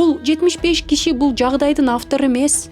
Бул 75 киши бул жагдайдын автору эмес.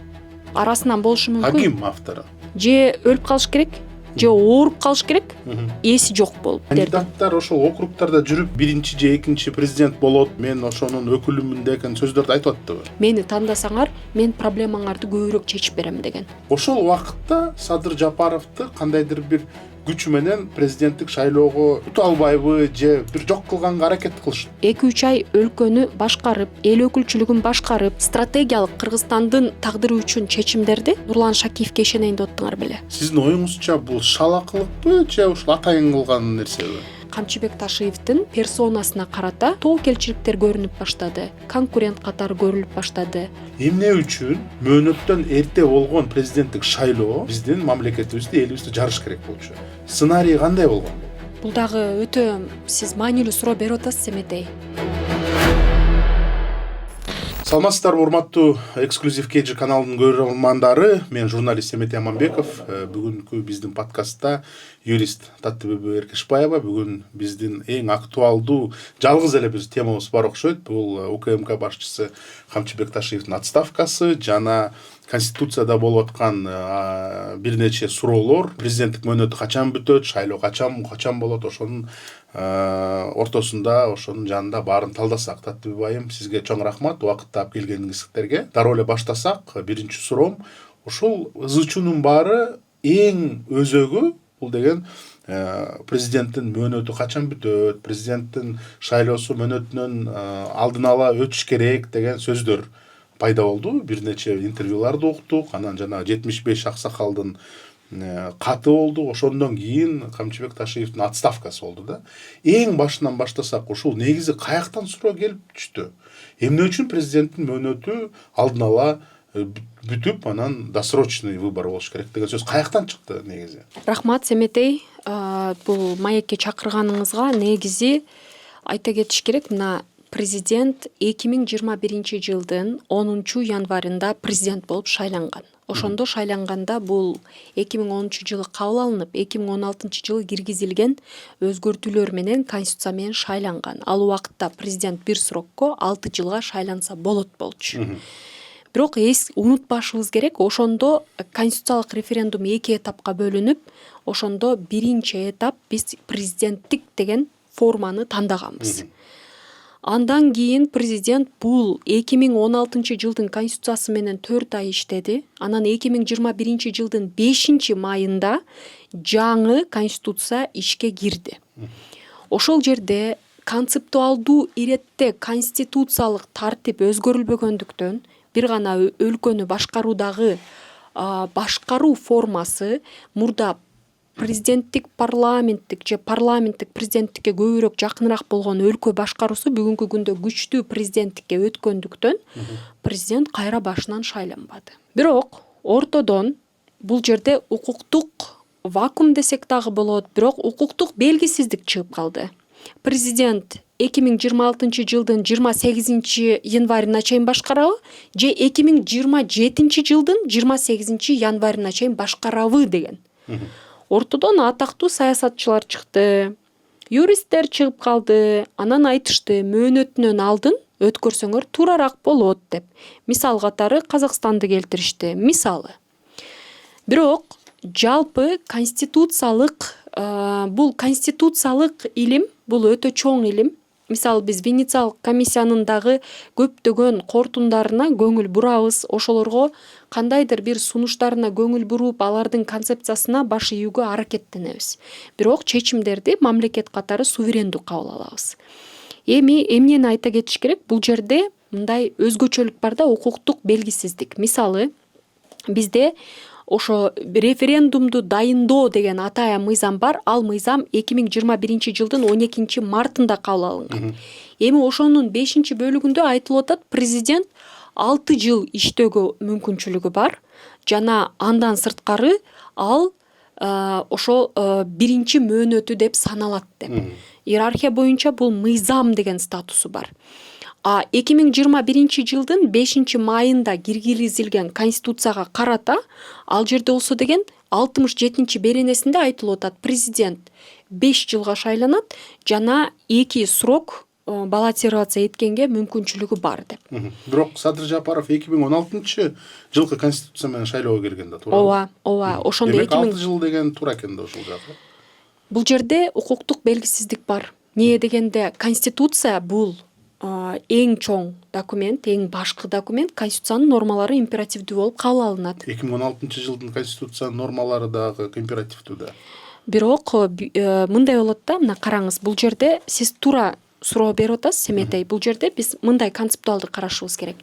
Арасынан болушу мүмкүн. Ким автору? Же өлүп калыш керек, же ооруп калыш керек, эси жок болуп. Кандидаттар ошол округтарда жүрүп, биринчи же экинчи президент болот, мен ошонун өкүлүмүн деген сөздөрдү айтып атты. Мени тандасаңар, мен проблемаңарды көбүрөөк чечип берем деген. Ошол убакытта Садыр Жапаровду кандайдыр бир күч менен президенттик шайлоого ута албайбы же бир жок кылганга аракет кылышты. 2-3 ай өлкөнү башкарып, эл өкүлчүлүгүн башкарып, стратегиялык Кыргызстандын тагдыры үчүн чечимдерди Нурлан Шакиевке ишенейин деп аттыңар беле. Сиздин оюңузча бул шалакылыкпы же ушул атайын кылган нерсеби? Камчыбек Ташиевдин персонасына карата тоокелчиликтер көрүнүп баштады, конкурент катары көрүлүп баштады. Эмне үчүн мөөнөттөн эрте болгон президенттик шайлоо биздин мамлекетибизди, элибизди жарыш керек болчу? Сценарий кандай болгон? Бул дагы өтө сиз маанилүү суроо берип атасыз, Семетей. Саламатсыздарбы, урматтуу эксклюзив KG каналынын көрөрмандары. Мен журналист Семетей Аманбеков. Бүгүнкү биздин подкастта юрист Таттыбүбү Эркешбаева. Бүгүн биздин эң актуалдуу жалгыз эле биз темабыз бар окшойт. Бул УКМК башчысы Камчыбек Ташиевдин отставкасы жана Конституцияда болуп аткан бир нече суроолор. Президенттик мөөнөтү качан бүтөт, шайлоо качан болот, ошонун ортосунда, ошонун жанында баарын талдасак. Таттыбүбү айым, сизге чоң рахмат убакыт таап келгениңизге. Дароо эле баштасак, биринчи суроом, ушул ызычуунун баары эң өзөгү бул деген президенттин мөөнөтү качан бүтөт, президенттин шайлоосу мөөнөтүнөн алдын ала өтүш керек деген сөздөр пайда болду. Бир нече интервьюларды уктук, анан жана 75 аксакалдын каты болду. Ошондон кийин Камчыбек Ташиевдин отставкасы болду да. Эң башынан баштасак, ушул негизи каяктан суроо келип түштү? Эмне үчүн президенттин мөөнөтү алдын ала бүтүп, анан досрочный выбор болуш керек деген сөз каяктан чыкты негизи? Рахмат, Семетей. Бул маекке чакырганыңызга негизи айта кетиш керек. Мына президент 2021 жылдын 10 январында президент болуп шайланган. Ошондо шайланганда бул 2010 жылы кабыл алынып, 2016 жылы киргизилген өзгөртүүлөр менен конституция менен шайланган. Ал убакытта президент бир срокко 6 жылга шайланса болот болчу. Бирок унутпашыбыз керек, ошондо конституциялык референдум 2 этапка бөлүнүп, ошондо биринчи этап биз президенттик деген форманы тандаганбыз. Андан кийин президент бул 2016 жылдын конституциясы менен 4 ай иштеди. Анан 2021 жылдын 5 майында жаңы конституция ишке кирди. Ошол жерде концептуалдуу иретте конституциялык тартип өзгөрүлбөгөндүктөн бир гана өлкөнү башкаруудагы башкаруу формасы мурда президенттик парламенттик же парламенттик президенттикке көбүрөөк жакыныраак болгон өлкө башкаруусу бүгүнкү күндө күчтүү президенттикке өткөндүктөн президент кайра башынан шайланбады. Бирок ортодон бул жерде укуктук вакуум десек дагы болот, бирок укуктук белгисиздик чыгып калды. Президент 2026 жылдын 28 январына чейин башкарабы же 2027 жылдын 28 январына чейин башкарабы деген. Ортодон атактуу саясатчылар чыкты, юристтер чыгып калды, анан айтышты мөөнөтүнөн алдын өткөрсөңөр туурараак болот деп. Мисал катары Казакстанды келтиришти. Мисалы. Бирок жалпы конституциялык бул конституциялык илим, бул өтө чоң илим. Мисалы биз Венециялык комиссиянын дагы көптөгөн кортундарына көңүл бурабыз, ошолорго кандайдыр бир сунуштарына көңүл буруп, алардын концепциясына баш ийүүгө аракеттенебиз. Бирок чечимдерди мамлекет катары суверендүү кабыл алабыз. Эмнени айта кетиш керек? Бул жерде мындай өзгөчөлүк бар да, укуктук белгисиздик. Мисалы, бизде ошо референдумду дайындоо деген атайын мыйзам бар. Ал мыйзам 2021 жылдын 12 мартында кабыл алынган. Эми ошонун 5 бөлүгүндө айтылып атат, президент 6 жыл иштөөгө мүмкүнчүлүгү бар. Жана андан сырткары ал ошол биринчи мөөнөтү деп саналат деп. Иерархия боюнча бул мыйзам деген статусу бар. 2021 жылдын 5 майында киргизилген конституцияга карата ал жерде болсо деген 67 беренесинде айтылып атат, президент 5 жылга шайланат жана 2 срок баллотироваться эткенге мүмкүнчүлүгү бар деп. Бирок Садыр Жапаров 2016-жылкы конституция менен шайлоого кирген да, туурабы? Ооба. Ошондо Демек 6 жыл деген туура экен да ушул жагы. Бул жерде укуктук белгисиздик бар. Эмне дегенде конституция бул эң чоң документ, эң башкы документ, конституциянын нормалары императивдүү болуп кабыл алынат. 2016-жылдын конституциянын нормалары дагы императивдүү да. Бирок мындай болот да, мына караңыз, бул жерде сиз туура суроо берип атасыз, Семетей. Бул жерде биз мындай концептуалды карашыбыз керек.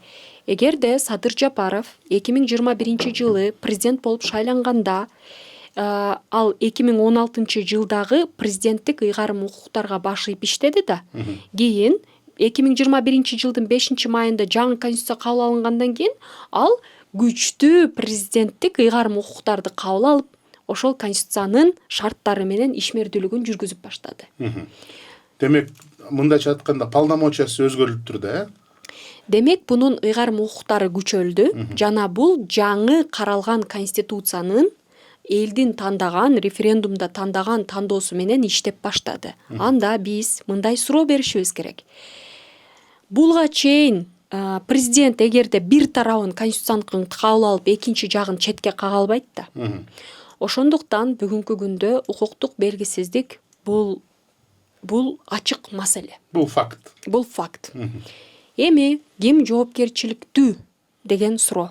Эгерде Садыр Жапаров 2021-жылы президент болуп шайланганда, ал 2016-жылдагы президенттик ыйгарым укуктарга баш ийип иштеди да. Кийин 2021-жылдын 5-майында жаңы конституция кабыл алынгандан кийин ал күчтүү президенттик ыйгарым укуктарды кабыл алып, ошол конституциянын шарттары менен ишмердүүлүгүн жүргүзүп баштады. Демек, мындайча айтканда полномочиясы өзгөрүлүптүр да, Демек, бунун ыйгарым укуктары күчөлдү жана бул жаңы каралган конституциянын элдин тандаган, референдумда тандаган тандоосу менен иштеп баштады. Анда биз мындай суроо беришибиз керек. Булга чейин президент эгерде бир тарабын конституцияныкын кабыл алып, экинчи жагын четке кага албайт да. Ошондуктан бүгүнкү күндө укуктук белгисиздик бул ачык маселе. бул факт. Бул факт. Эми ким жоопкерчиликтүү деген суроо.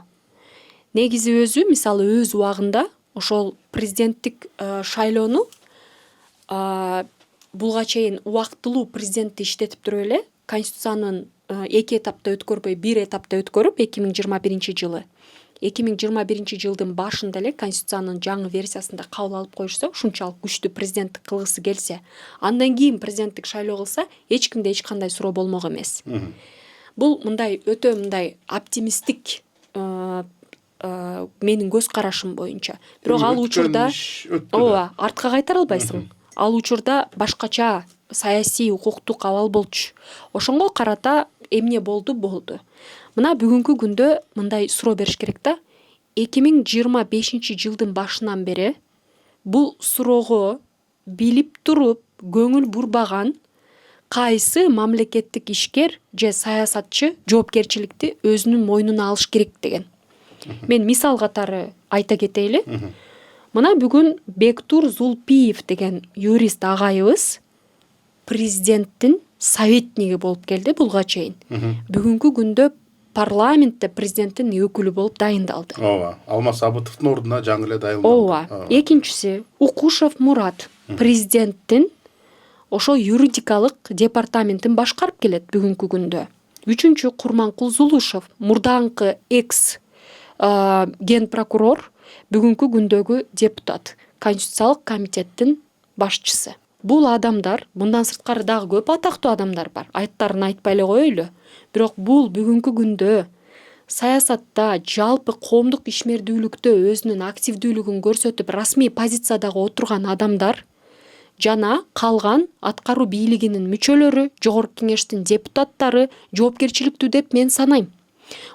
Негизи өзү, мисалы өз убагында ошол президенттик шайлоону булга чейин убактылуу президентти иштетип туруп эле конституциянын 2 этапта өткөрбөй, 1 этапта өткөрүп 2021-жылы. 2021-жылдын башында эле конституциянын жаңы версиясында кабыл алып коюшса, ушунчалык күчтүү президенттик кылгысы келсе, андан кийин президенттик шайлоо кылса, эч кимде эч кандай суроо болмок эмес. Бул мындай өтө мындай оптимисттик менин көз карашым боюнча. Бирок ал учурда артка кайтара албайсың. Ал учурда башкача саясий укуктук абал болчу. Ошонго карата эмне болду? Мына бүгүнкү күндө мындай суроо бериш керек да. 2025-жылдын башынан бери бул суроого билип туруп көңүл бурбаган кайсы мамлекеттик ишкер же саясатчы жоопкерчиликти өзүнүн мойнуна алыш керек деген. Мен мисал катары айта кетейли. Мына бүгүн Бектур Зулпиев деген юрист агайыбыз президенттин советниги болуп келди булга чейин. Бүгүнкү күндө парламентте президенттин өкүлү болуп дайындалды. Ооба. Алмаз Абытовдун ордуна жаңы эле дайындалды. Ооба. Экинчиси Укушев Мурат президенттин ошол юридикалык департаментин башкарып келет бүгүнкү күндө. Үчүнчү Курманкул Зулушев, мурдаңкы экс ген прокурор, бүгүнкү күндөгү депутат, Конституциялык комитеттин башчысы. Бул адамдар, мындан сырткары дагы көп атактуу адамдар бар. Айттарын айтпай эле коелу. Бирок бул бүгүнкү күндө саясатта, жалпы коомдук ишмердүүлүктө өзүнүн активдүүлүгүн көрсөтүп, расмий позициядагы отурган адамдар жана калган аткаруу бийлигинин мүчөлөрү, жогорку кеңештин депутаттары жоопкерчиликтүү деп мен санайм.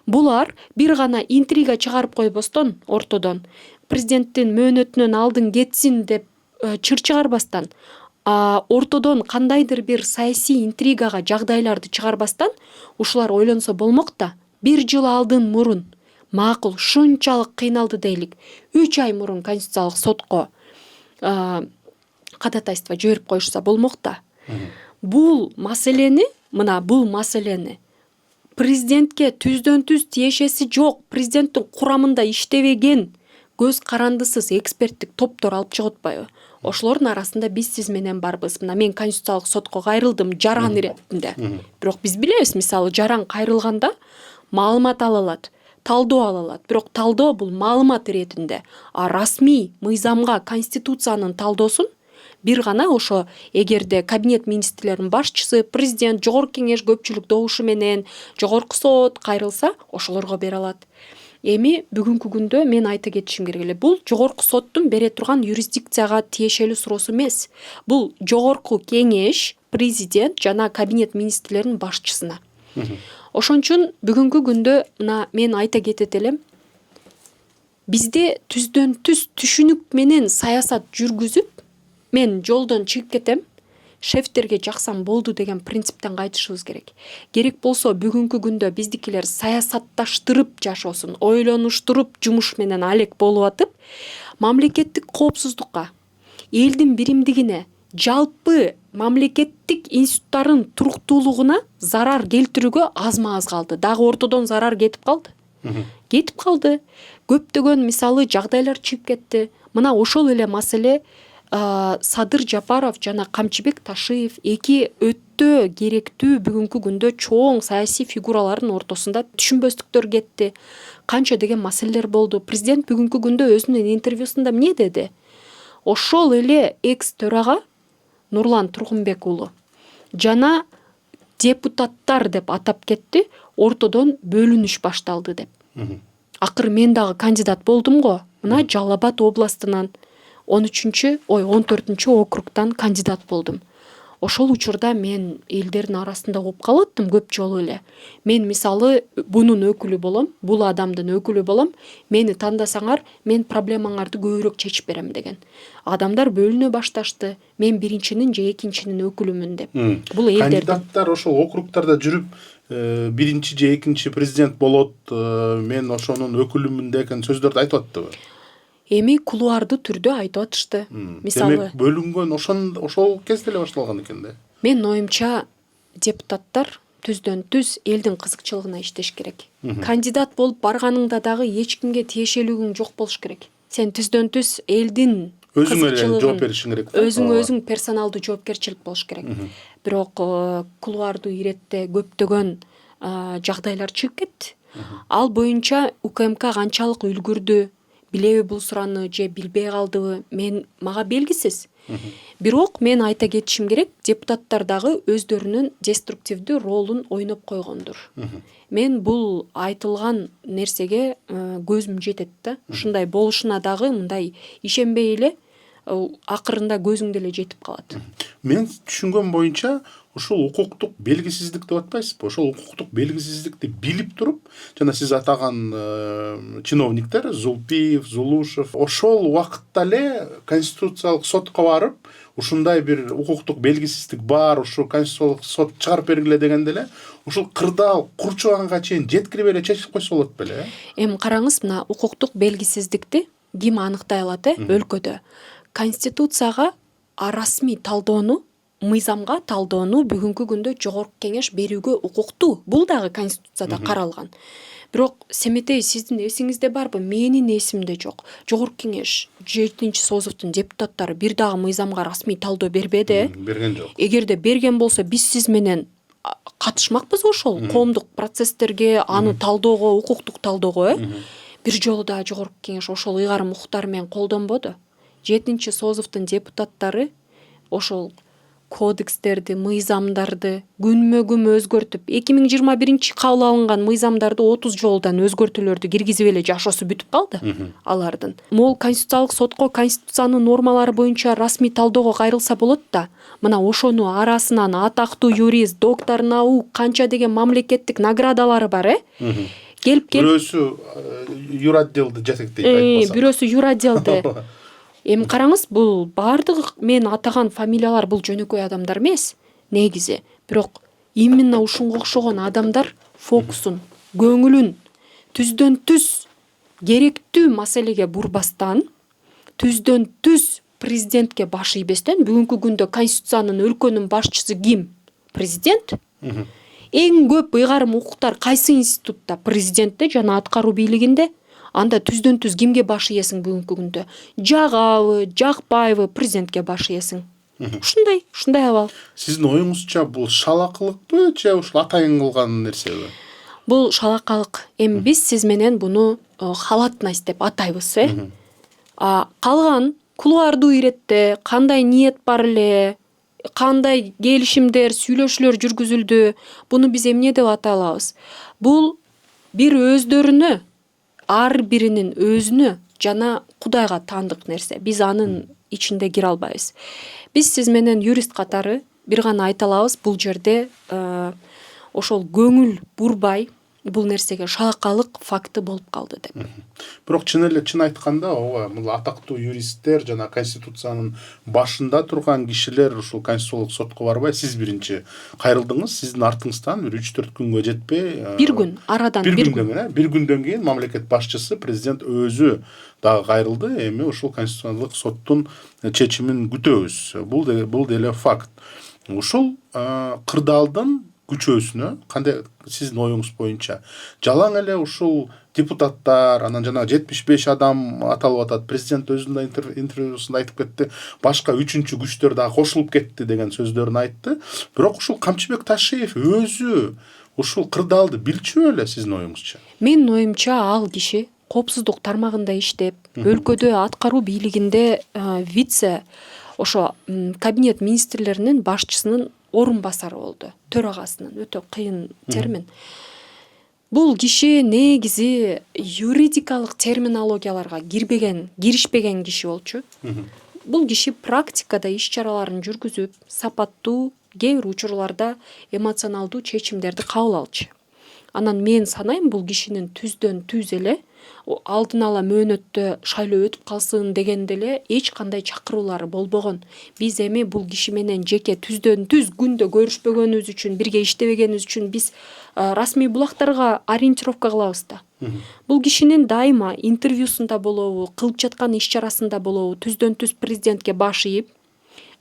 Булар бир гана интрига чыгарып койбостон ортодон, президенттин мөөнөтүнөн алдын кетсин деп чыр чыгарбастан, ортодон кандайдыр бир саясий интригага жагдайларды чыгарбастан, ушулар ойлонсо болмок да. 1 жыл алдын мурун, макул, шунчалык кыйналды дейлик, 3 ай мурун Конституциялык сотко кадатайство жиберип коюшса болмок да. Бул маселени президентке түздөн түз тиешеси жок, президенттин курамында иштебеген көз карандысыз эксперттик топтор алып чыгып атпайбы? Ошолордун арасында биз сиз менен барбыз. Мына мен Конституциялык сотко кайрылдым жаран иретинде. Бирок биз билебиз, мисалы жаран кайрылганда маалымат ала алат, талдоо ала алат. Бирок талдоо бул маалымат иретинде. Расмий мыйзамга Конституциянын талдоосун бир гана ошо эгерде кабинет министрлеринин башчысы, президент, жогорку кеңеш көпчүлүк добушу менен жогорку сот кайрылса, ошолорго бере алат. Эми бүгүнкү күндө мен айта кетишим керек эле. Бул жогорку соттун бере турган юрисдикцияга тиешелүү суроосу эмес. Бул жогорку кеңеш, президент жана кабинет министрлеринин башчысына. Ошон үчүн бүгүнкү күндө мына мен айта кетет элем. Бизде түздөн түз түшүнүк менен саясат жүргүзүп, мен жолдон чыгып кетем. шефтерге жаксам болду деген принциптен кайтышыбыз керек. Керек болсо бүгүнкү күндө биздикилер саясатташтырып жашоосун, ойлонуштуруп жумуш менен алек болуп атып, мамлекеттик коопсуздукка, элдин биримдигине, жалпы мамлекеттик институттарын туруктуулугуна зарар келтирүүгө азма-аз калды. Дагы ортодон зарар кетип калды. Кетип калды. Көптөгөн мисалы жагдайлар чыгып кетти. Мына ошол эле маселе Садыр Жапаров жана Камчыбек Ташиев эки өтө керектүү бүгүнкү күндө чоң саясий фигуралардын ортосунда түшүнбөстүктөр кетти. Канча деген маселелер болду. Президент бүгүнкү күндө өзүнүн интервьюсунда эмне деди? Ошол эле экс төрага Нурлан Тургунбек уулу жана депутаттар деп атап кетти, ортодон бөлүнүш башталды деп. Акыры мен дагы кандидат болдум го. Мына Жалал Абад областынан 14 округтан кандидат болдум. Ошол учурда мен элдердин арасында болуп калаттым көп жолу эле. Мен мисалы бунун өкүлү болом, бул адамдын өкүлү болом. Мени тандасаңар, мен проблемаңарды көбүрөөк чечип берем деген. Адамдар бөлүнө башташты. Мен биринчинин же экинчинин өкүлүмүн деп. Бул элдердин. Кандидаттар ошол округтарда жүрүп, биринчи же экинчи президент болот, мен ошонун өкүлүмүн деген сөздөрдү айтып аттыбы? Эми кулуарды түрдө айтып атышты. Мисалы, демек бөлүнгөн ошол кезде эле башталган экен да. Менин оюмча депутаттар түздөн түз элдин кызыкчылыгына иштеш керек. Кандидат болуп барганыңда дагы эч кимге тиешелүүлүгүң жок болуш керек. Сен түздөн түз элдин Өзүңө жооп беришиң керек. Өзүң персоналдуу жоопкерчилик болуш керек. Бирок кулуардуу иретте көптөгөн жагдайлар чыгып кетти. Ал боюнча УКМК канчалык үлгүрдү, билеби бул сураны же билбей калдыбы, мага белгисиз. Бирок мен айта кетишим керек, депутаттар дагы өздөрүнүн деструктивдүү ролун ойноп койгондур. Мен бул айтылган нерсеге көзүм жетет да. Ушундай болушуна дагы мындай ишенбей эле акырында көзүң деле жетип калат. Мен түшүнгөн боюнча ушул укуктук белгисиздик деп атпайсызбы? Ошол укуктук белгисиздикти билип туруп, жана сиз атаган чиновниктер Зулпиев, Зулушев ошол убакытта эле конституциялык сотко барып, ушундай бир укуктук белгисиздик бар, ушу конституциялык сот чыгарып бергиле дегенде эле ушул кырдаал курчуганга чейин жеткирип эле чечип койсо болот беле? Эми караңыз, мына укуктук белгисиздикти ким аныктай алат өлкөдө? Конституцияга расмий талдоону, мыйзамга талдоону бүгүнкү күндө Жогорку Кеңеш берүүгө укуктуу. Бул дагы Конституцияда каралган. Бирок Семетей, сиздин эсиңизде барбы? Менин эсимде жок. Жогорку Кеңеш 7-созовдун депутаттары бир дагы мыйзамга расмий талдоо бербеди. Берген жок. Эгерде берген болсо, биз сиз менен катышмакпыз ошол коомдук процесстерге, аны талоого, укуктук талоого. Бир жолу да Жогорку Кеңеш ошол ыйгарым укуктар менен колдонбоду. 7-созовдун депутаттары ошол кодекстерди, мыйзамдарды күнмө-күн өзгөртүп, 2021 кабыл алынган мыйзамдарды 30 жолдан өзгөртүүлөрдү киргизип эле жашоосу бүтүп калды алардын. Могул конституциялык сотко конституциянын нормалары боюнча расмий талоого кайрылса болот да. Мына ошону арасынан атактуу юрист, доктор наук, канча деген мамлекеттик наградалары бар, келип бирөөсү юротделди жетектейт айтпаса. Бирөөсү юротделди. Эми караңыз, бул бардык мен атаган фамилиялар бул жөнөкөй адамдар эмес негизи. Бирок именно ушунга окшогон адамдар фокусун, көңүлүн түздөн түз керектүү маселеге бурбастан, түздөн түз президентке баш ийбестен, бүгүнкү күндө конституциянын өлкөнүн башчысы ким? Президент. Эң көп ыйгарым укуктар кайсы институтта? Президентте жана аткаруу бийлигинде. Анда түздөн түз кимге баш ийесиң бүгүнкү күндө? Жагабы, жакпайбы, президентке баш ийесиң. Ушундай абал. Сиздин оюңузча бул шалакылыкпы же ушул атайын кылган нерсеби? Бул шалакалык. Эми биз сиз менен буну халатность деп атайбыз, Калган кулуардуу иретте кандай ниет бар эле, кандай келишимдер, сүйлөшүүлөр жүргүзүлдү, буну биз эмне деп атай алабыз? Бул бир өздөрүнө, ар биринин өзүнө жана Кудайга таандык нерсе. Биз анын ичинде кире албайбыз. Биз сиз менен юрист катары бир гана айта алабыз, бул жерде ошол көңүл бурбай, бул нерсеге шалакалык факты болуп калды деп. Бирок чын айтканда ооба бул атактуу юристтер жана конституциянын башында турган кишилер ушул конституциялык сотко барбай сиз биринчи кайрылдыңыз. Сиздин артыңыздан бир 3-4 күнгө жетпей Бир күн арадан бир күндөн кийин мамлекет башчысы президент өзү дагы кайрылды. Эми ушул конституциялык соттун чечимин күтөбүз. Бул деле факт. Ушул кырдаалдын күчөөсүнө кандай сиздин оюңуз боюнча жалаң эле ушул депутаттар анан жана 75 адам аталып атат. Президент өзүнүн интервьюсунда айтып кетти. Башка үчүнчү күчтөр дагы кошулуп кетти деген сөздөрүн айтты. Бирок ушул Камчыбек Ташиев өзү ушул кырдаалды билчү эле сиздин оюңузча? Менин оюмча ал киши коопсуздук тармагында иштеп, өлкөдө аткаруу бийлигинде вице ошо кабинет министрлеринин башчысынын орун басары болду. Төрагасынын өтө кыйын термин. Бул киши негизи юридикалык терминологияларга киришпеген киши болчу. Бул киши практикада иш-чараларын жүргүзүп, сапаттуу, кээ бир учурларда эмоционалдуу чечимдерди кабыл алчу. Анан мен санайм бул кишинин түздөн түз эле алдын ала мөөнөттө шайлоо өтүп калсын дегенде эле эч кандай чакыруулары болбогон. Биз эми бул киши менен жеке түздөн түз күндө көрүшпөгөнүбүз үчүн, бирге иштебегенибиз үчүн биз расмий булактарга ориентировка кылабыз да. Бул кишинин дайыма интервьюсунда болобу, кылып жаткан иш-чарасында болобу түздөн түз президентке баш ийип,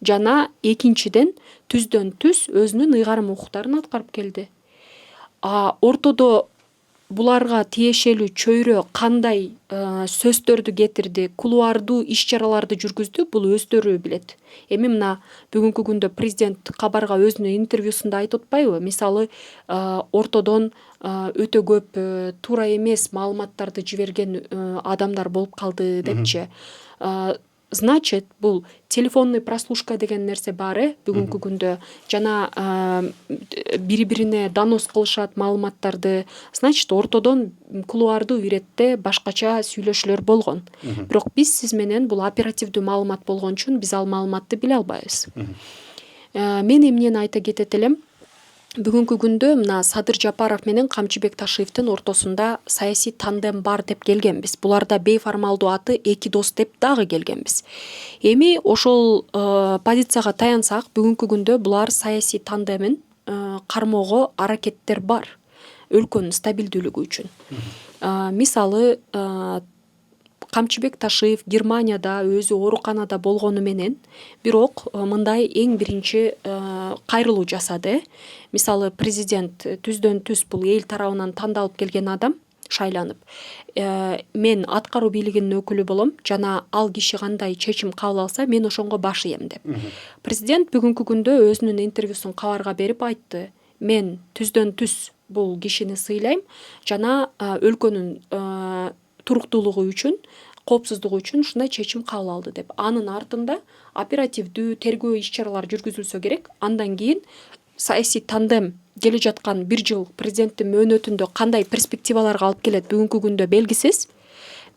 жана экинчиден түздөн түз өзүнүн ыйгарым укуктарын аткарып келди. Ортодо буларга тиешелүү чөйрө кандай сөздөрдү кетирди, кулуардуу иш-чараларды жүргүздү, бул өздөрү билет. Эми мына бүгүнкү күндө президент кабарга өзүнүн интервьюсунда айтып атпайбы? Мисалы, ортодон өтө көп туура эмес маалыматтарды жиберген адамдар болуп калды депчи. Значит, бул телефонный прослушка деген нерсе бар бүгүнкү күндө. Жана бири-бирине донос кылышат маалыматтарды. Значит, ортодон кулуардуу иретте башкача сүйлөшүүлөр болгон. Бирок биз сиз менен бул оперативдүү маалымат болгон үчүн биз ал маалыматты биле албайбыз. Мен эмнени айта кетет элем? Бүгүнкү күндө мына Садыр Жапаров менен Камчыбек Ташиевдин ортосунда саясий тандем бар деп келгенбиз. Буларда бейформалдуу аты эки дос деп дагы келгенбиз. Эми ошол позицияга таянсак, бүгүнкү күндө булар саясий тандемин кармоого аракеттер бар. Өлкөнүн стабилдүүлүгү үчүн. Мисалы, Камчыбек Ташиев Германияда өзү ооруканада болгону менен, бирок мындай эң биринчи кайрылуу жасады. Мисалы, президент түздөн түз бул эл тарабынан тандалып келген адам, шайланып. Мен аткаруу бийлигинин өкүлү болом, жана ал киши кандай чечим кабыл алса, мен ошонго баш ийем деп. Президент бүгүнкү күндө өзүнүн интервьюсун кабарга берип айтты. Мен түздөн түз бул кишини сыйлайм, жана өлкөнүн туруктуулугу үчүн, коопсуздугу үчүн ушундай чечим кабыл алды деп. Анын артында оперативдүү тергөө иш-чаралары жүргүзүлсө керек. Андан кийин саясий тандем келе жаткан 1 жыл президенттин мөөнөтүндө кандай перспективаларга алып келет бүгүнкү күндө белгисиз.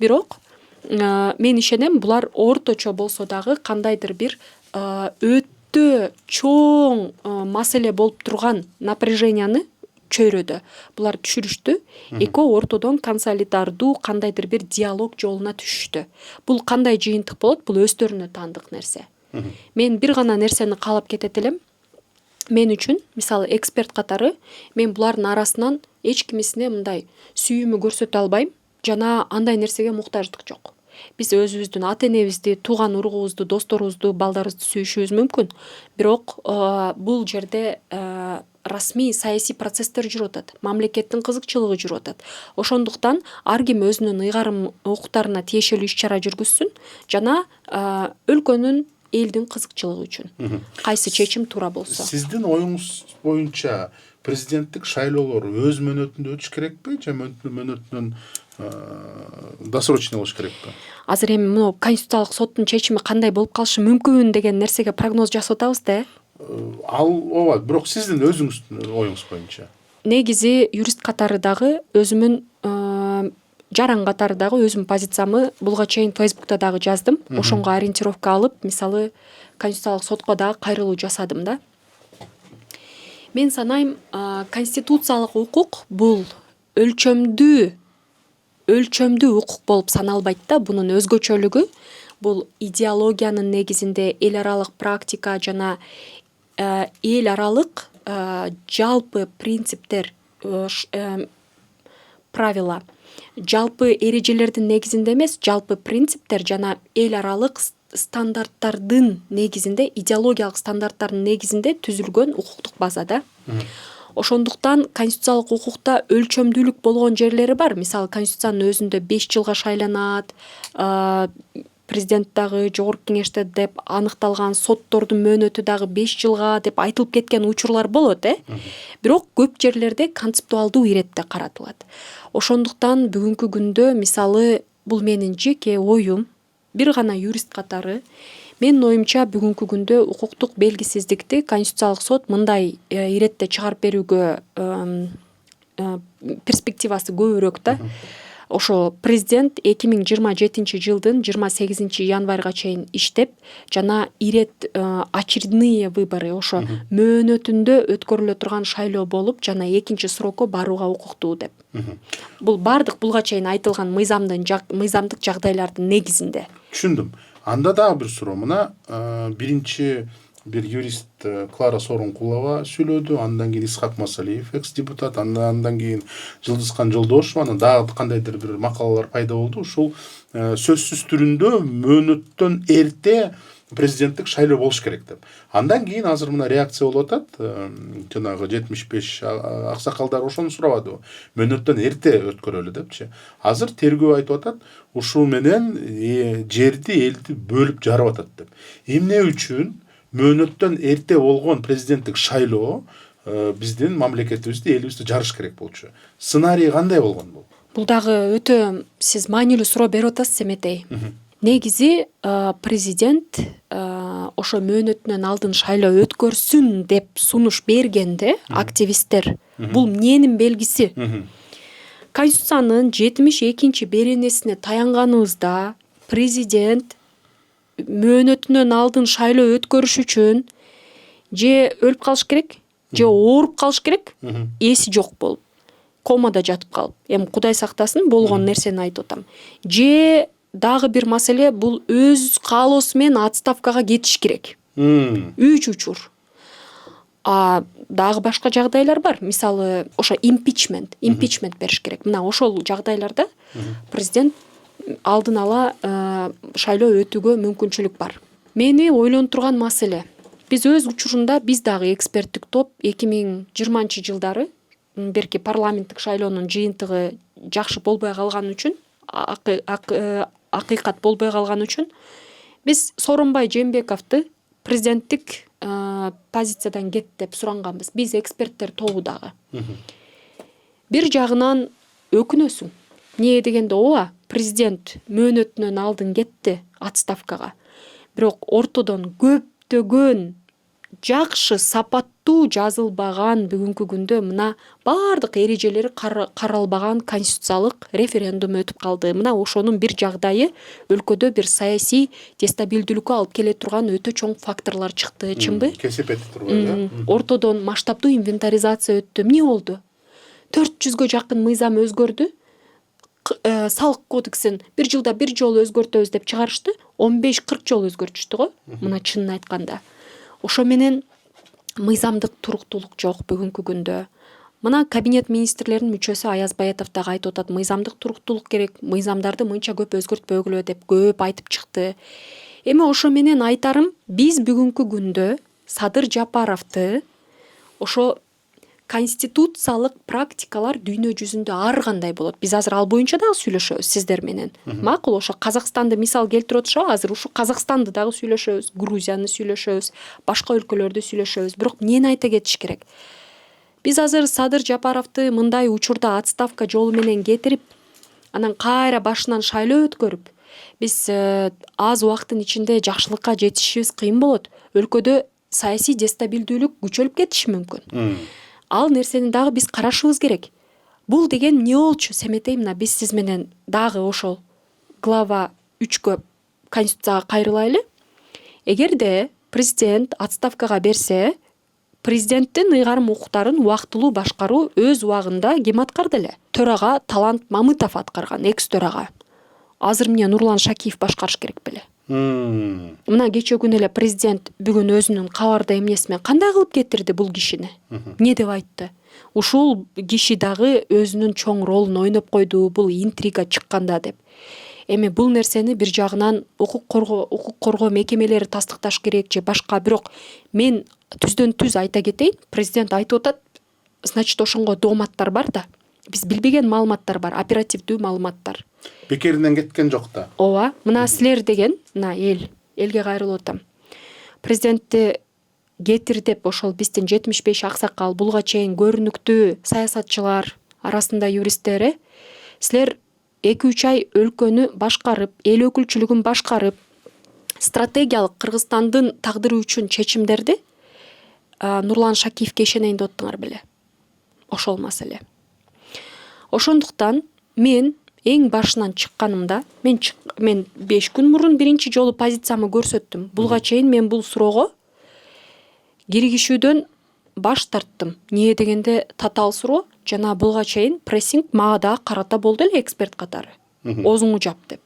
Бирок мен ишенем, булар орточо болсо дагы кандайдыр бир өтө чоң маселе болуп турган напряженияны чөйрөдө булар түшүрүштү. Экөө ортодон консолидардуу кандайдыр бир диалог жолуна түшүштү. Бул кандай жыйынтык болот? Бул өздөрүнө таандык нерсе. Мен бир гана нерсени каалап кетет элем. Мен үчүн, мисалы, эксперт катары, мен булардын арасынан эч кимисине мындай сүйүүмү көрсөтө албайм, жана андай нерсеге муктаждык жок. Биз өзүбүздүн ата-энебизди, тууган уругубузду, досторубузду, балдарыбызды сүйүшүбүз мүмкүн. Бирок бул жерде расмий саясий процесстер жүрүп атат. Мамлекеттин кызыкчылыгы жүрүп атат. Ошондуктан ар ким өзүнүн ыйгарым укуктарына тиешелүү иш-чара жүргүзсүн, жана өлкөнүн элдин кызыкчылыгы үчүн кайсы чечим туура болсо. Сиздин оюңуз боюнча президенттик шайлоолор өз мөөнөтүндө өтүш керекпи же мөөнөтүнөн досрочный болуш керекпи? Азыр эми мына конституциялык соттун чечими кандай болуп калышы мүмкүн деген нерсеге прогноз жасап атабыз да. Ал ооба, бирок сиздин өзүңүздүн оюңуз боюнча. Негизи юрист катары дагы өзүмүн жаран катары дагы өзүмдүн позициямы булга чейин Facebook'та дагы жаздым. Ошонго ориентировка алып, мисалы, конституциялык сотко дагы кайрылуу жасадым да. Мен санайм, конституциялык укук бул өлчөмдүү укук болуп саналбайт да. Бунун өзгөчөлүгү бул идеологиянын негизинде эл аралык практика жана эл аралык жалпы принциптер, правила, жалпы эрежелердин негизинде эмес, жалпы принциптер жана эл аралык стандарттардын негизинде, идеологиялык стандарттардын негизинде түзүлгөн укуктук база да. Ошондуктан конституциялык укукта өлчөмдүүлүк болгон жерлери бар. Мисалы конституциянын өзүндө 5 жылга шайланат, президент дагы жогорку кеңеште деп аныкталган, соттордун мөөнөтү дагы 5 жылга деп айтылып кеткен учурлар болот, бирок көп жерлерде концептуалдуу иретте каратылат. Ошондуктан бүгүнкү күндө мисалы бул менин жеке оюм, бир гана юрист катары менин оюмча бүгүнкү күндө укуктук белгисиздикти Конституциялык сот мындай иретте чыгарып берүүгө перспективасы көбүрөөк да. Ошо президент 2027 жылдын 28 январга чейин иштеп, жана ирет очередные выборы, ошо мөөнөтүндө өткөрүлө турган шайлоо болуп, жана экинчи срокко барууга укуктуу деп. Бул бардык буга чейин айтылган мыйзамдык жагдайлардын негизинде. Түшүндүм. Анда дагы бир суроо. Мына биринчи бир юрист Клара Сооронкулова сүйлөдү, андан кийин Исхак Масалиев, экс-депутат, андан кийин Жылдызкан Жолдошева, анан дагы кандайдыр бир макалалар пайда болду. Ушул сөзсүз түрүндө мөөнөттөн эрте президенттик шайлоо болуш керек деп. Андан кийин азыр мына реакция болуп атат. Жанагы 75 аксакалдар ошону сурабадыбы? Мөөнөттөн эрте өткөрөлү депчи. Азыр тергөө айтып атат, ушул менен жерди, элди бөлүп жарып атат деп. Эмне үчүн мөөнөттөн эрте болгон президенттик шайлоо биздин мамлекетибизди, элибизди жарыш керек болчу? Сценарий кандай болгон бул? Бул дагы өтө сиз маанилүү суроо берип атасыз, Эметей. Негизи президент ошо мөөнөтүнөн алдын шайлоо өткөрсүн деп сунуш бергенде активисттер, бул эмненин белгиси? Конституциянын 72 беренесине таянганыбызда президент мөөнөтүнөн алдын шайлоо өткөрүш үчүн же өлүп калыш керек, же ооруп калыш керек, эси жок болуп, комада жатып калып. Эми Кудай сактасын, болгон нерсени айтып атам. Же дагы бир маселе, бул өз каалоосу менен отставкага кетиш керек. 3 учур. Дагы башка жагдайлар бар. Мисалы, ошо импичмент бериш керек. Мына ошол жагдайларда президент алдын ала шайлоо өтүүгө мүмкүнчүлүк бар. Мени ойлонуп турган маселе, биз өз учурунда биз дагы эксперттик топ 2020 жылдары берки парламенттик шайлоонун жыйынтыгы жакшы болбой калган үчүн, акыйкат болбой калган үчүн биз Сооронбай Жээнбековду президенттик позициядан кет деп суранганбыз. Биз эксперттер тобу дагы. Бир жагынан өкүнөсүң. Эмне дегенде ооба, президент мөөнөтүнөн алдын кетти отставкага. Бирок ортодон көптөгөн жакшы, сапаттуу жазылбаган бүгүнкү күндө мына бардык эрежелери каралбаган конституциялык референдум өтүп калды. Мына ошонун бир жагдайы өлкөдө бир саясий дестабилдүүлүккө алып келе турган өтө чоң факторлор чыкты, чынбы? Кесип этип турбайбы? Ортодон масштабдуу инвентаризация өттү. Эмне болду? 400гө жакын мыйзам өзгөрдү. Салык кодексин бир жылда бир жолу өзгөртөбүз деп чыгарышты. 15-40 жолу өзгөртүштү го. Мына чынын айтканда. Ошо менен мыйзамдык туруктуулук жок бүгүнкү күндө. Мына кабинет министрлеринин мүчөсү Аяз Баятов дагы айтып атат, мыйзамдык туруктуулук керек, мыйзамдарды мынча көп өзгөртпөгүлө деп көп айтып чыкты. Эми ошо менен айтарым, биз бүгүнкү күндө Садыр Жапаровду ошо конституциялык практикалар дүйнө жүзүндө ар кандай болот. Биз азыр ал боюнча дагы сүйлөшөбүз сиздер менен. Макул, ошо Казакстанды мисал келтирип отурушабы? Азыр ушу Казакстанды дагы сүйлөшөбүз, Грузияны сүйлөшөбүз, башка өлкөлөрдү сүйлөшөбүз. Бирок эмнени айта кетиш керек? Биз азыр Садыр Жапаровду мындай учурда отставка жолу менен кетирип, анан кайра башынан шайлоо өткөрүп, биз аз убакыттын ичинде жакшылыкка жетишибиз кыйын болот. Өлкөдө саясий дестабилдүүлүк күчөлүп кетиши мүмкүн. Ал нерсени дагы биз карашыбыз керек. Бул деген эмне болчу? Семетей, мына биз сиз менен дагы ошол глава 3кө конституцияга кайрылайлы. Эгерде президент отставкага берсе, президенттин ыйгарым укуктарын убактылуу башкаруу өз убагында ким аткарды эле? Төрага Талант Мамытов аткарган, экс төрага. Азыр эмне Нурлан Шакиев башкарыш керек беле? Мына кечээ күнү эле президент бүгүн өзүнүн кабарда эмнеси менен кандай кылып кетирди бул кишини? Эмне деп айтты? Ушул киши дагы өзүнүн чоң ролун ойноп койду, бул интрига чыкканда деп. Эми бул нерсени бир жагынан укук коргоо мекемелери тастыкташ керек же башка, бирок мен түздөн түз айта кетейин, президент айтып атат, значит ошонго дооматтар бар да. Биз билбеген маалыматтар бар, оперативдүү маалыматтар. Бекеринен кеткен жок да. Ооба, мына силер деген, мына элге кайрылып атам. Президентти кетир деп ошол биздин 75 аксакал, булга чейин көрүнүктүү саясатчылар арасында юристтер, силер 2-3 ай өлкөнү башкарып, эл өкүлчүлүгүн башкарып, стратегиялык Кыргызстандын тагдыры үчүн чечимдерди Нурлан Шакиевке ишенейин деп аттыңар беле? Ошол маселе. Ошондуктан мен эң башынан чыкканымда, мен 5 күн мурун биринчи жолу позициямы көрсөттүм. Булга чейин мен бул суроого киргишүүдөн баш тарттым. Эмне дегенде татаал суроо, жана булга чейин прессинг мага да карата болду эле эксперт катары. Оозуңду жап деп.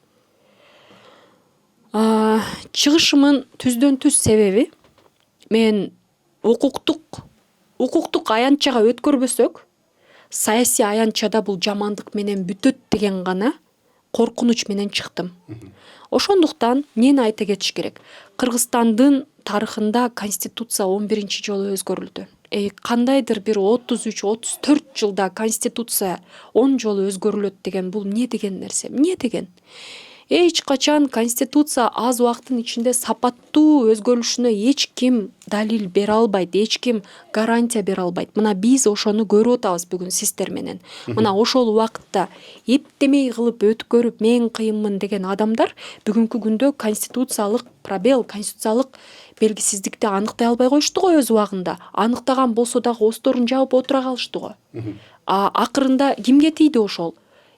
Чыгышымын түздөн түз себеби мен укуктук аянтчага өткөрбөсөк, саясий аянтчада бул жамандык менен бүтөт деген гана коркунуч менен чыктым. Ошондуктан эмнени айта кетиш керек? Кыргызстандын тарыхында конституция 11-чи жолу өзгөрүлдү. Кандайдыр бир 33-34 жылда конституция 10 жолу өзгөрүлөт деген бул эмне деген нерсе? Эмне деген? Эч качан конституция аз убакыттын ичинде сапаттуу өзгөрүлүшүнө эч ким далил бере албайт, эч ким гарантия бере албайт. Мына биз ошону көрүп атабыз бүгүн сиздер менен. Мына ошол убакытта эптемей кылып өткөрүп мен кыйынмын деген адамдар бүгүнкү күндө конституциялык пробел, конституциялык белгисиздикти аныктай албай коюшту го өз убагында. Аныктаган болсо дагы оосторун жаап отура калышты го. Акырында кимге тийди ошол?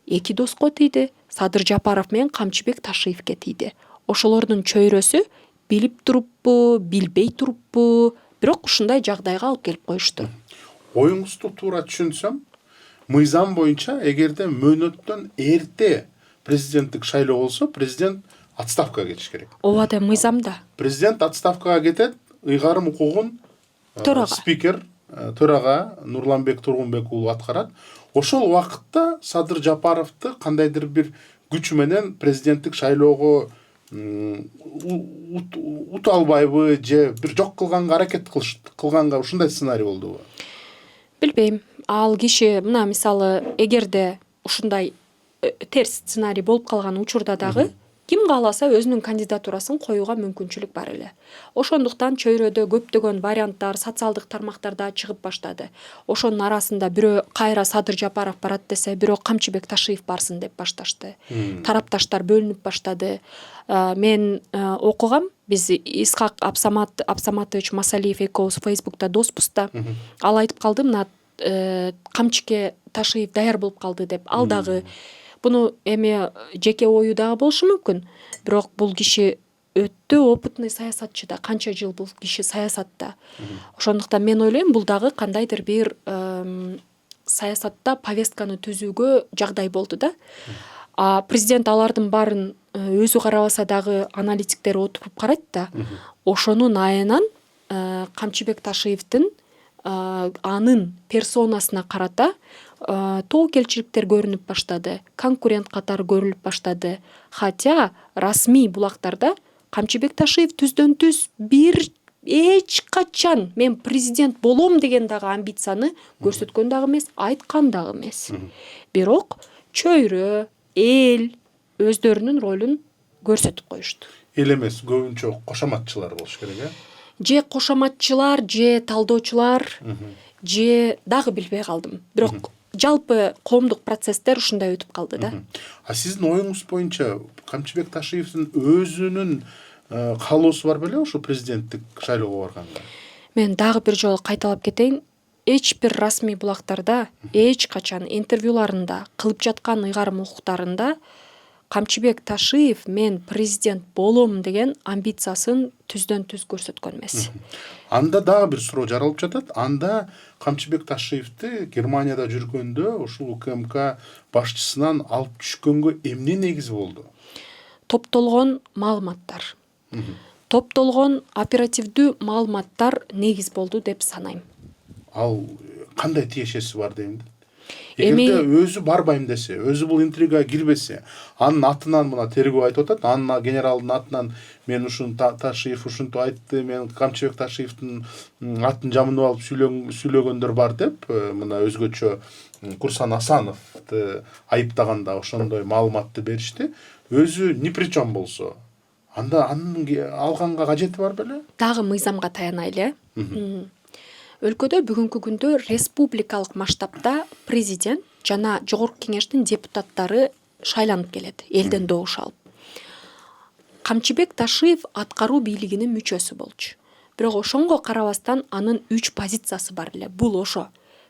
Эки доско тийди. Садыр Жапаров менен Камчыбек Ташиевке тийди. Ошолордун чөйрөсү билип туруппу, билбей туруппу, бирок ушундай жагдайга алып келип коюшту. Оюңузду туура түшүнсөм, мыйзам боюнча эгерде мөөнөттөн эрте президенттик шайлоо болсо, президент отставкага кетиш керек. Ооба да, мыйзамда. Президент отставкага кетет, ыйгарым укугун спикер, төрага Нурланбек Тургунбек уулу аткарат. Ошол убакытта Садыр Жапаровду кандайдыр бир күч менен президенттик шайлоого ута албайбы же бир жок кылганга аракет кылганга ушундай сценарий болдубу? Билбейм. Ал киши мына мисалы эгерде ушундай терс сценарий болуп калган учурда дагы ким кааласа өзүнүн кандидатурасын коюуга мүмкүнчүлүк бар эле. Ошондуктан чөйрөдө көптөгөн варианттар, социалдык тармактарда чыгып баштады. Ошонун арасында бирөө кайра Садыр Жапаров барат десе, бирөө Камчыбек Ташиев барсын деп башташты. Тарапташтар бөлүнүп баштады. Мен окугам, биз Исхак Абсаматович Масалиев экөөбүз Фейсбукта доспуз да. Ал айтып калды, мына Камчыке Ташиев даяр болуп калды деп. Ал дагы буну эми жеке ою дагы болушу мүмкүн. Бирок бул киши өтө опытный саясатчы да, канча жыл бул киши саясатта. Ошондуктан мен ойлойм, бул дагы кандайдыр бир саясатта повестканы түзүүгө жагдай болду да. Президент алардын баарын өзү карабаса дагы аналитиктер отуруп карайт да. Ошонун айынан Камчыбек Ташиевдин анын персонасына карата тоокелчиликтер көрүнүп баштады, конкурент катары көрүлүп баштады. Хотя расмий булактарда Камчыбек Ташиев түздөн түз бир эч качан мен президент болом деген дагы амбицияны көрсөткөн дагы эмес, айткан дагы эмес. Бирок чөйрө, эл өздөрүнүн ролун көрсөтүп коюшту. Эл эмес, көбүнчө кошоматчылар болуш керек, Же кошоматчылар, же талдоочулар, же дагы билбей калдым. Бирок жалпы коомдук процесстер ушундай өтүп калды да. Сиздин оюңуз боюнча Камчыбек Ташиевдин өзүнүн каалоосу бар беле ошо президенттик шайлоого барганга? Мен дагы бир жолу кайталап кетейин. Эч бир расмий булактарда, эч качан интервьюларында, кылып жаткан ыйгарым укуктарында Камчыбек Ташиев мен президент болом деген амбициясын түздөн түз көрсөткөн эмес. Анда дагы бир суроо жаралып жатат. Анда Камчыбек Ташиевди Германияда жүргөндө ушул УКМК башчысынан алып түшкөнгө эмне негиз болду? Топтолгон маалыматтар. Топтолгон оперативдүү маалыматтар негиз болду деп санайм. Ал кандай тиешеси бар дейм да. Эгерде өзү барбайм десе, өзү бул интригага кирбесе, анын атынан мына тергөө айтып атат, анын генералдын атынан мен ушун Ташиев ушинтип айтты, мен Камчыбек Ташиевдин атын жамынып алып сүйлөгөндөр бар деп, мына өзгөчө Курсан Асановду айыптаганда ошондой маалыматты беришти. Өзү ни при чем болсо, анда анын алганга кажети бар беле? Дагы мыйзамга таянайлы. Өлкөдө бүгүнкү күндө республикалык масштабта президент жана жогорку кеңештин депутаттары шайланып келет, элден добуш алып. Камчыбек Ташиев аткаруу бийлигинин мүчөсү болчу. Бирок ошонго карабастан анын 3 позициясы бар эле. Бул ошо: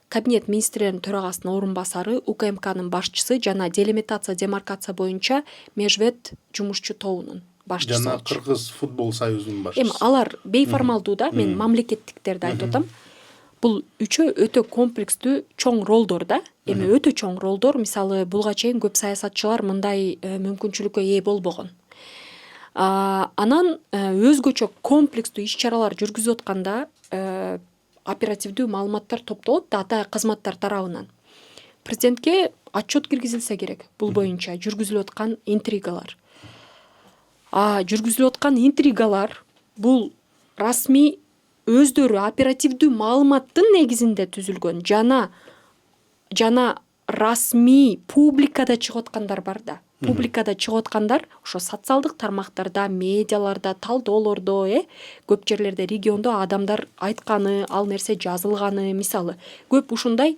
Кабинет министрлеринин төрагасынын орун басары, УКМКнын башчысы жана делимитация демаркация боюнча Межвед жумушчу тобунун башчысы. Жана Кыргыз футбол союзунун башчысы. Алар бейформалдуу да, мен мамлекеттиктерди айтып атам. Бул үчөө өтө комплекстүү чоң ролдор да. Өтө чоң ролдор. Мисалы, булга чейин көп саясатчылар мындай мүмкүнчүлүккө ээ болбогон. Анан өзгөчө комплекстүү иш-чаралар жүргүзүп атканда оперативдүү маалыматтар топтолот да атайын кызматтар тарабынан. Президентке отчет киргизилсе керек бул боюнча жүргүзүлүп аткан интригалар. Жүргүзүлүп аткан интригалар бул расмий өздөрү оперативдүү маалыматтын негизинде түзүлгөн жана расмий публикада чыгып аткандар бар да. Публикада чыгып аткандар ошо социалдык тармактарда, медиаларда, талдоолордо, көп жерлерде региондо адамдар айтканы, ал нерсе жазылганы, мисалы, көп ушундай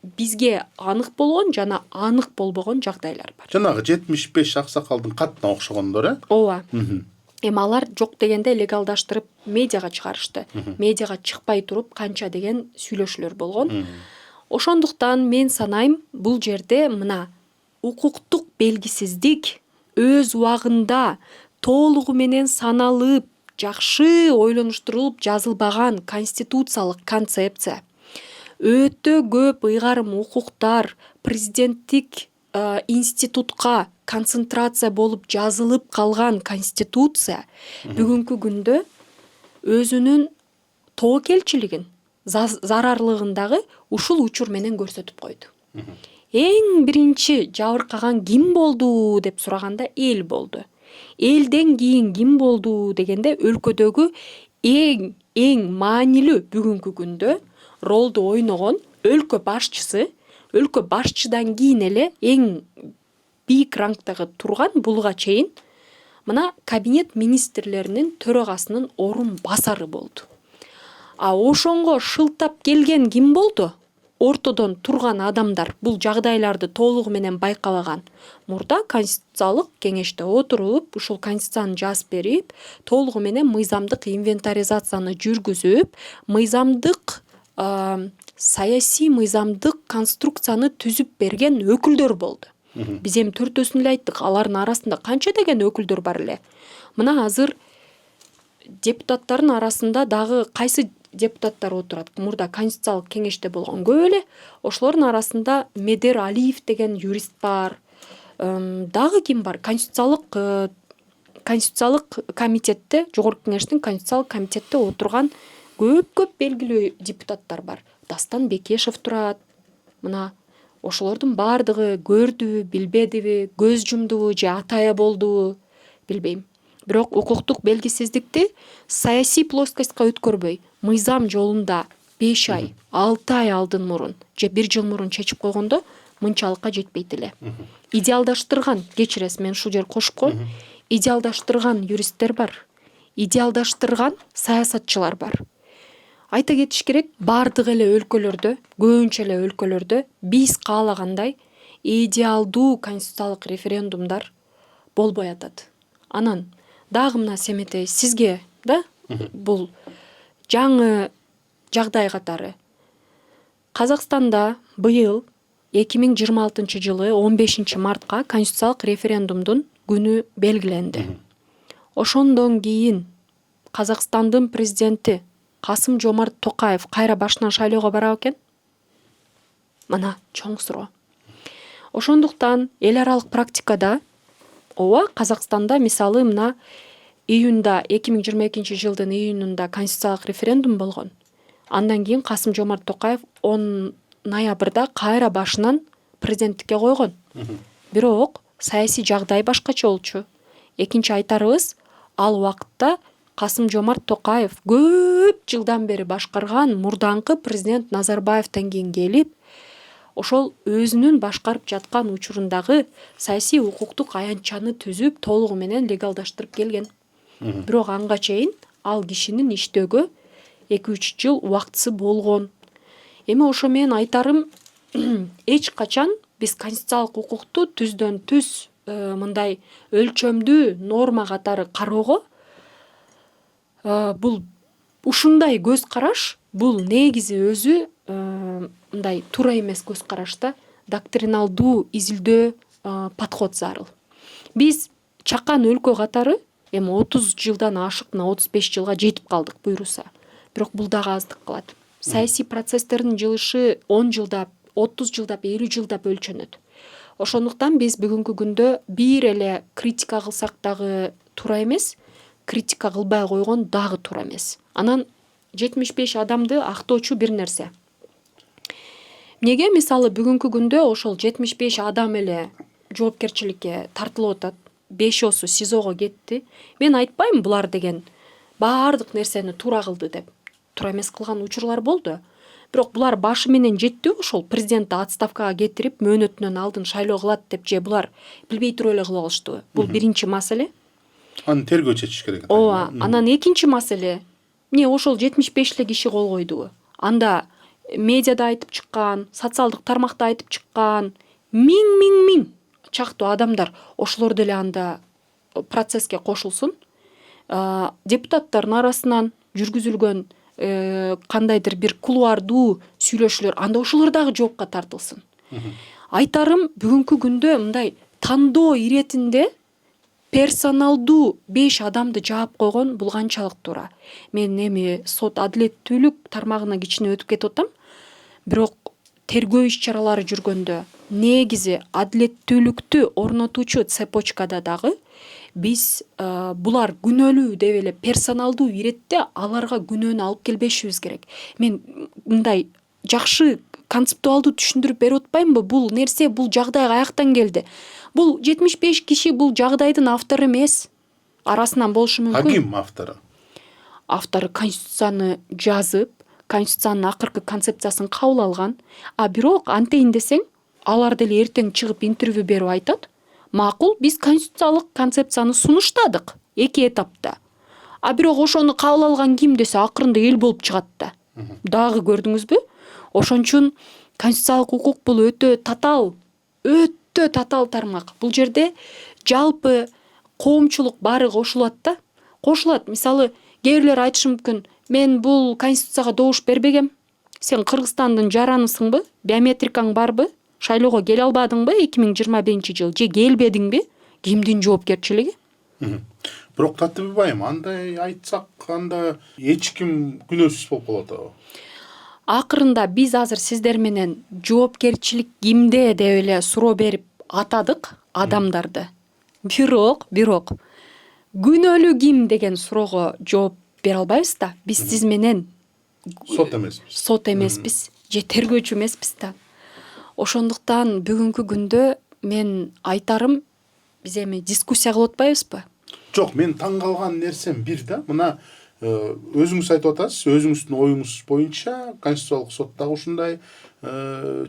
бизге анык болгон жана анык болбогон жагдайлар бар. Жанагы 75 аксакалдын катына окшогондор, Ооба. Алар жок дегенде легалдаштырып медиага чыгарышты. Медиага чыкпай туруп канча деген сүйлөшүүлөр болгон. Ошондуктан мен санайм, бул жерде мына укуктук белгисиздик өз убагында толугу менен саналып, жакшы ойлонуштурулуп жазылбаган конституциялык концепция, өтө көп ыйгарым укуктар президенттик институтка концентрация болуп жазылып калган конституция бүгүнкү күндө өзүнүн тобокелчилигин, зарарлыгын дагы ушул учур менен көрсөтүп койду. Эң биринчи жабыркаган ким болду деп сураганда эл болду. Элден кийин ким болду дегенде өлкөдөгү эң маанилүү бүгүнкү күндө ролду ойногон өлкө башчысы, өлкө башчыдан кийин эле эң бийик рангтагы турган булга чейин мына кабинет министрлеринин төрагасынын орун басары болду. Ошонго шылтап келген ким болду? Ортодон турган адамдар бул жагдайларды толугу менен байкабаган. Мурда конституциялык кеңеште отуруп, ушул конституцияны жазып берип, толугу менен мыйзамдык инвентаризацияны жүргүзүп, мыйзамдык саясий мыйзамдык конструкцияны түзүп берген өкүлдөр болду. Биз эми төртөөсүн эле айттык, алардын арасында канча деген өкүлдөр бар эле. Мына азыр депутаттардын арасында дагы кайсы депутаттар отурат? Мурда конституциялык кеңеште болгон көп эле. Ошолордун арасында Медер Алиев деген юрист бар. Дагы ким бар? Конституциялык комитетте, жогорку кеңештин конституциялык комитетте отурган көп белгилүү депутаттар бар. Дастан Бекешев турат. Мына ошолордун бардыгы көрдүбү, билбедиби, көз жумдубу же атая болдубу билбейм. Бирок укуктук белгисиздикти саясий плоскостька өткөрбөй, мыйзам жолунда 5 ай, 6 ай алдын мурун же 1 жыл мурун чечип койгондо мынчалыкка жетпейт эле. Идеалдаштырган, кечиресиз, мен ушул жер кошуп коеюн. Идеалдаштырган юристтер бар. Идеалдаштырган саясатчылар бар. Айта кетиш керек, бардык эле өлкөлөрдө, көбүнчө эле өлкөлөрдө биз каалагандай идеалдуу конституциялык референдумдар болбой атат. Анан дагы мына Семетей, сизге да бул жаңы жагдай катары. Казакстанда быйыл 2026 жылы 15 мартка конституциялык референдумдун күнү белгиленди. Ошондон кийин Казакстандын президенти Касым Жомарт Токаев кайра башынан шайлоого барабы экен? Мына чоң суроо. Ошондуктан эл аралык практикада ооба Казакстанда мисалы мына июнда 2022 жылдын июнунда конституциялык референдум болгон. Андан кийин Касым Жомарт Токаев 10 ноябрда кайра башынан президенттикке койгон. Бирок саясий жагдай башкача болчу. Экинчи айтарыбыз, ал убакытта Касым Жомарт Токаев көп жылдан бери башкарган мурданкы президент Назарбаевтан кийин келип, ошол өзүнүн башкарып жаткан учурундагы саясий укуктук аянтчаны түзүп, толугу менен легалдаштырып келген. Бирок анга чейин ал кишинин иштөөгө 2-3 жыл убактысы болгон. Эми ошо менен айтарым, эч качан биз конституциялык укукту түздөн түз мындай өлчөмдүү норма катары кароого бул ушундай көз караш, бул негизи өзү мындай туура эмес көз карашта доктриналдуу изилдөө подход зарыл. Биз чакан өлкө катары эми 30 жылдан ашык, 35 жылга жетип калдык буйруса. Бирок бул дагы аздык кылат. Саясий процесстердин жылышы 10 жылдап, 30 жылдап, 50 жылдап өлчөнөт. Ошондуктан биз бүгүнкү күндө бир эле критика кылсак дагы туура эмес, критика кылбай койгон дагы туура эмес. Анан 75 адамды актоочу бир нерсе. Эмнеге мисалы бүгүнкү күндө ошол 75 адам эле жоопкерчиликке тартылып атат, 5-осу СИЗОго кетти. Мен айтпайм булар деген баардык нерсени туура кылды деп. Туура эмес кылган учурлар болду. Бирок булар башы менен жетти ошол президентти отставкага кетирип, мөөнөтүнөн алдын шайлоо кылат деп же булар билбей туруп эле кылып алыштыбы? Бул биринчи маселе. Аны тергөө чечиш керек. Ооба, анан экинчи маселе. Эмне ошол 75 эле киши кол койдубу? Анда медиада айтып чыккан, социалдык тармакта айтып чыккан миң чактуу адамдар ошолор деле анда процесске кошулсун. Депутаттардын арасынан жүргүзүлгөн кандайдыр бир кулуардуу сүйлөшүүлөр, анда ошолор дагы жоопко тартылсын. Айтарым, бүгүнкү күндө мындай тандоо иретинде персоналдуу 5 адамды жаап койгон бул канчалык туура? Мен эми сот адилеттүүлүк тармагына кичине өтүп кетип атам. Бирок тергөө иш-чаралары жүргөндө негизи адилеттүүлүктү орнотуучу цепочкада дагы биз булар күнөөлүү деп эле персоналдуу иретте аларга күнөөнү алып келбешибиз керек. Мен мындай жакшы концептуалдуу түшүндүрүп берип атпаймынбы? Бул нерсе, бул жагдай каяктан келди? Бул 75 киши бул жагдайдын автору эмес. Арасынан болушу мүмкүн. Ким автору? Автору конституцияны жазып, конституциянын акыркы концепциясын кабыл алган. Бирок антейин десең, алар деле эртең чыгып интервью берип айтат. Макул, биз конституциялык концепцияны сунуштадык 2 этапта. Бирок ошону кабыл алган ким десе акырында эл болуп чыгат да. Дагы көрдүңүзбү? Ошон үчүн конституциялык укук бул өтө татаал тармак. Бул жерде жалпы коомчулук баары кошулат да. Кошулат. Мисалы, кээ бирлер айтышы мүмкүн, мен бул конституцияга добуш бербегем. Сен Кыргызстандын жаранысыңбы? Биометрикаң барбы? Шайлоого келе албадыңбы 2021 жыл? Же келбедиңби? Кимдин жоопкерчилиги? Бирок Татыбек байым, андай айтсак, анда эч ким күнөөсүз болуп калат. Акырында биз азыр сиздер менен жоопкерчилик кимде деп эле суроо берип атадык адамдарды. Бирок күнөөлүү ким деген суроого жооп бере албайбыз да. Биз сиз менен сот эмеспиз, же тергөөчү эмеспиз да. Ошондуктан бүгүнкү күндө мен айтарым, биз эми дискуссия кылып атпайбызбы? Жок, мен таң калган нерсем бир да, мына өзүңүз айтып атасыз, өзүңүздүн оюңуз боюнча конституциялык сот дагы ушундай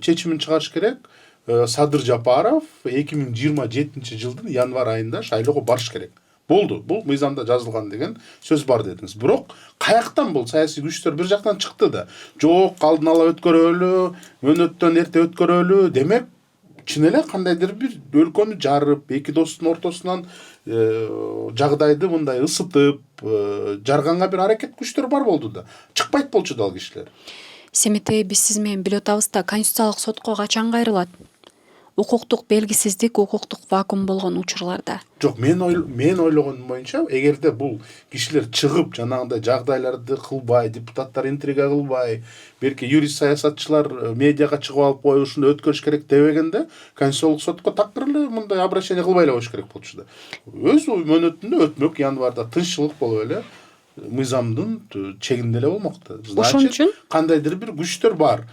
чечимин чыгарыш керек. Садыр Жапаров 2027 жылдын январь айында шайлоого барыш керек. Болду. Бул мыйзамда жазылган деген сөз бар дедиңиз. Бирок каяктан бул саясий күчтөр бир жактан чыкты да. Жок, алдын ала өткөрөлү, мөөнөттөн эрте өткөрөлү. Демек, чын эле кандайдыр бир өлкөнү жарып, эки достун ортосунан жагдайды мындай ысытып, жарганга бир аракет күчтөр бар болду да. Чыкпайт болчу да ал кишилер. Семетей биз сиз менен билип атабыз да, Конституциялык сотко качан кайрылат? Укуктук белгисиздик, укуктук вакуум болгон учурларда. Жок, мен ойлогонум боюнча, эгерде бул кишилер чыгып жанагындай жагдайларды кылбай, депутаттар интрига кылбай, берки юрист саясатчылар медиага чыгып алып коюп ушуну өткөрүш керек дебегенде, Конституциялык сотко такыр эле мындай обращение кылбай эле коюш керек болчу да. Өз мөөнөтүндө өтмөк, январда тынччылык болуп эле мыйзамдын чегинде эле болмок да. Ошон үчүн кандайдыр бир күчтөр бар.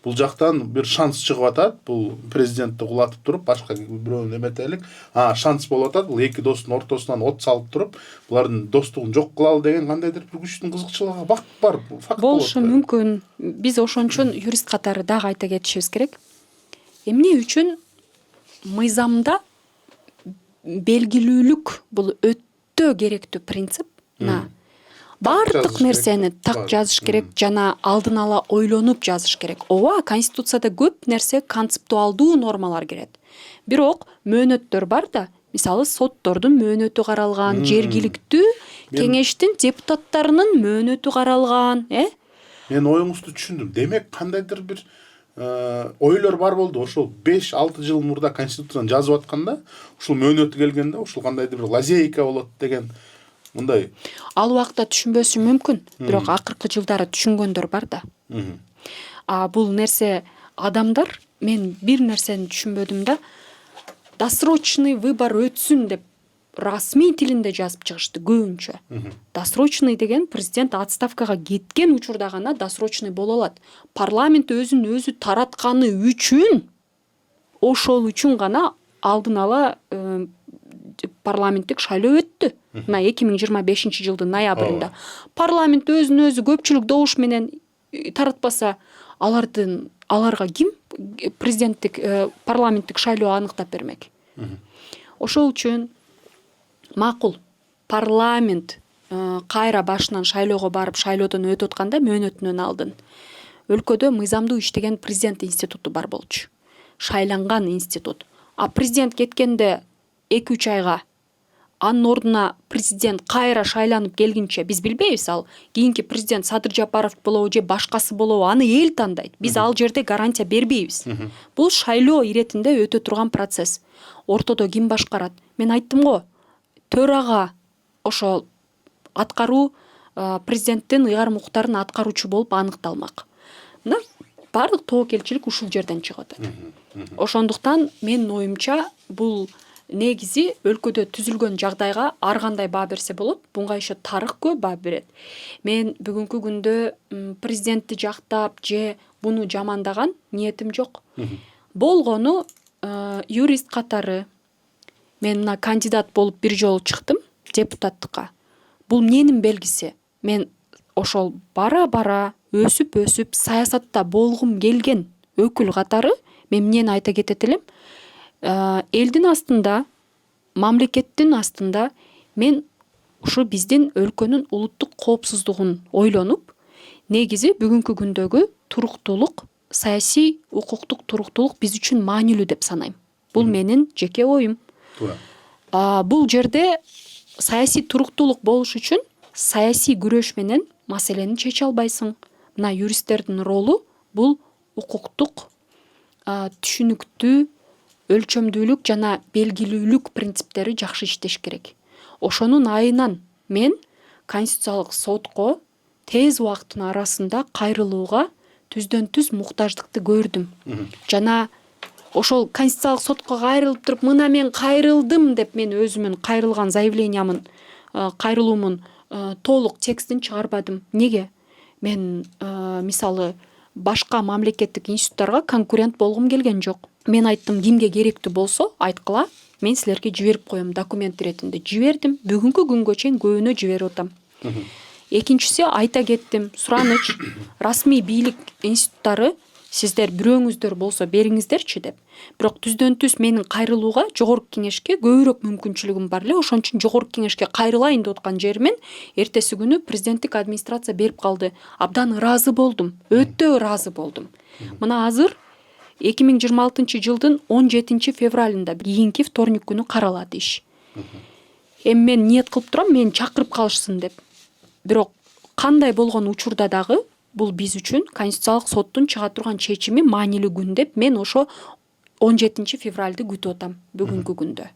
Бул жактан бир шанс чыгып атат, бул президентти кулатып туруп, башка бирөөнү эметелик. Шанс болуп атат, бул эки достун ортосунан от салып туруп, булардын достугун жок кылалы деген кандайдыр бир күчтүн кызыкчылыгы бар, факт болушу мүмкүн. Биз ошон үчүн юрист катары дагы айта кетишибиз керек. Эмне үчүн мыйзамда белгилүүлүк бул өтө керектүү принцип. Бардык нерсени так жазыш керек жана алдын ала ойлонуп жазыш керек. Ооба, Конституцияда көп нерсе концептуалдуу нормалар кирет. Бирок мөөнөттөр бар да, мисалы соттордун мөөнөтү каралган, жергиликтүү кеңештин депутаттарынын мөөнөтү каралган, Мен оюңузду түшүндүм. Демек кандайдыр бир ойлор бар болду. Ошол 5-6 жыл мурда Конституцияны жазып атканда, ушул мөөнөтү келгенде, ушул кандайдыр бир лазейка болот деген мындай. Ал убакта түшүнбөсү мүмкүн, бирок акыркы жылдары түшүнгөндөр бар да. Бул нерсе адамдар, мен бир нерсени түшүнбөдүм да, досрочный выбор өтсүн деп расмий тилинде жазып чыгышты көбүнчө. Досрочный деген президент отставкага кеткен учурда гана досрочный боло алат. Парламент өзүн өзү таратканы үчүн, ошол үчүн гана алдын ала парламенттик шайлоо өттү. Мына 2025 жылдын ноябрында. Парламент өзүн өзү көпчүлүк добуш менен таратпаса, аларга ким президенттик парламенттик шайлоо аныктап бермек? Ошол үчүн макул парламент кайра башынан шайлоого барып, шайлоодон өтүп атканда мөөнөтүнөн алдын өлкөдө мыйзамдуу иштеген президент институту бар болчу. Шайланган институт. Президент кеткенде 2-3 айга анын ордуна президент кайра шайланып келгинче биз билбейбиз, ал кийинки президент Садыр Жапаров болобу же башкасы болобу, аны эл тандайт. Биз ал жерде гарантия бербейбиз. Бул шайлоо иретинде өтө турган процесс. Ортодо ким башкарат? Мен айттым го, төрага ошол аткаруу президенттин ыйгарым укуктарын аткаруучу болуп аныкталмак. Мына бардык тобокелчилик ушул жерден чыгып атат. Ошондуктан менин оюмча бул негизи өлкөдө түзүлгөн жагдайга ар кандай баа берсе болот. Буга еще тарых көп баа берет. Мен бүгүнкү күндө президентти жактап же буну жамандаган ниетим жок. Болгону юрист катары мен мына кандидат болуп бир жолу чыктым депутаттыкка. Бул эмненин белгиси? Мен ошол бара-бара өсүп саясатта болгум келген өкүл катары мен эмнени айта кетет элем? Элдин астында, мамлекеттин астында мен ушу биздин өлкөнүн улуттук коопсуздугун ойлонуп, негизи бүгүнкү күндөгү туруктуулук, саясий укуктук туруктуулук биз үчүн маанилүү деп санайм. Бул менин жеке оюм. Бул жерде саясий туруктуулук болуш үчүн саясий күрөш менен маселени чече албайсың. Мына юристтердин ролу бул укуктук түшүнүктүү, өлчөмдүүлүк жана белгилүүлүк принциптери жакшы иштеш керек. Ошонун айынан мен Конституциялык сотко тез убакыттын арасында кайрылууга түздөн түз муктаждыкты көрдүм. Жана ошол Конституциялык сотко кайрылып туруп, мына мен кайрылдым деп мен өзүмүн кайрылган заявлениямын, кайрылуумун толук текстин чыгарбадым. Неге? Мен мисалы башка мамлекеттик институттарга конкурент болгум келген жок. Мен айттым, кимге керектүү болсо айткыла, мен силерге жиберип коем документ иретинде. Жибердим. Бүгүнкү күнгө чейин көбүнө жиберип атам. Экинчиси, айта кеттим, сураныч, расмий бийлик институттары сиздер бирөөңүздөр болсо бериңиздерчи деп. Бирок түздөн түз менин кайрылууга жогорку кеңешке көбүрөөк мүмкүнчүлүгүм бар эле. Ошон үчүн жогорку кеңешке кайрылайын деп аткан жеримен эртеси күнү президенттик администрация берип калды. Абдан ыраазы болдум. Өтө ыраазы болдум. Мына азыр 2026 жылдын 17 февралында кийинки вторник күнү каралат иш. Эми мен ниет кылып турам, мени чакырып калышсын деп. Бирок кандай болгон учурда дагы бул биз үчүн Конституциялык соттун чыга турган чечими маанилүү күн деп мен ошо 17 февралды күтүп атам бүгүнкү күндө.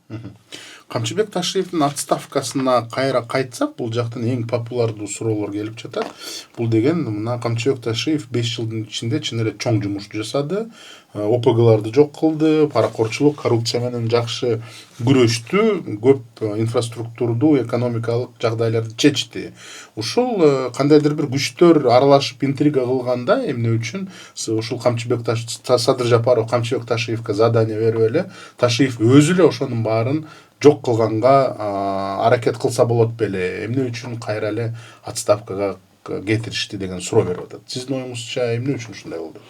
Камчыбек Ташиевдин отставкасына кайра кайтсак, бул жактан эң популярдуу суроолор келип жатат. Бул деген мына Камчыбек Ташиев 5 жылдын ичинде чын эле чоң жумуш жасады. ОПГларды жок кылды, паракорчулук, коррупция менен жакшы күрөштү, көп инфраструктурдуу, экономикалык жагдайларды чечти. Ушул кандайдыр бир күчтөр аралашып интрига кылганда эмне үчүн ушул Садыр Жапаров Камчыбек Ташиевке задание берип эле Ташиев өзү эле ошонун баарын жок кылганга аракет кылса болот беле, эмне үчүн кайра эле отставкага кетиришти деген суроо берип атат. Сиздин оюңузча эмне үчүн ушундай болду?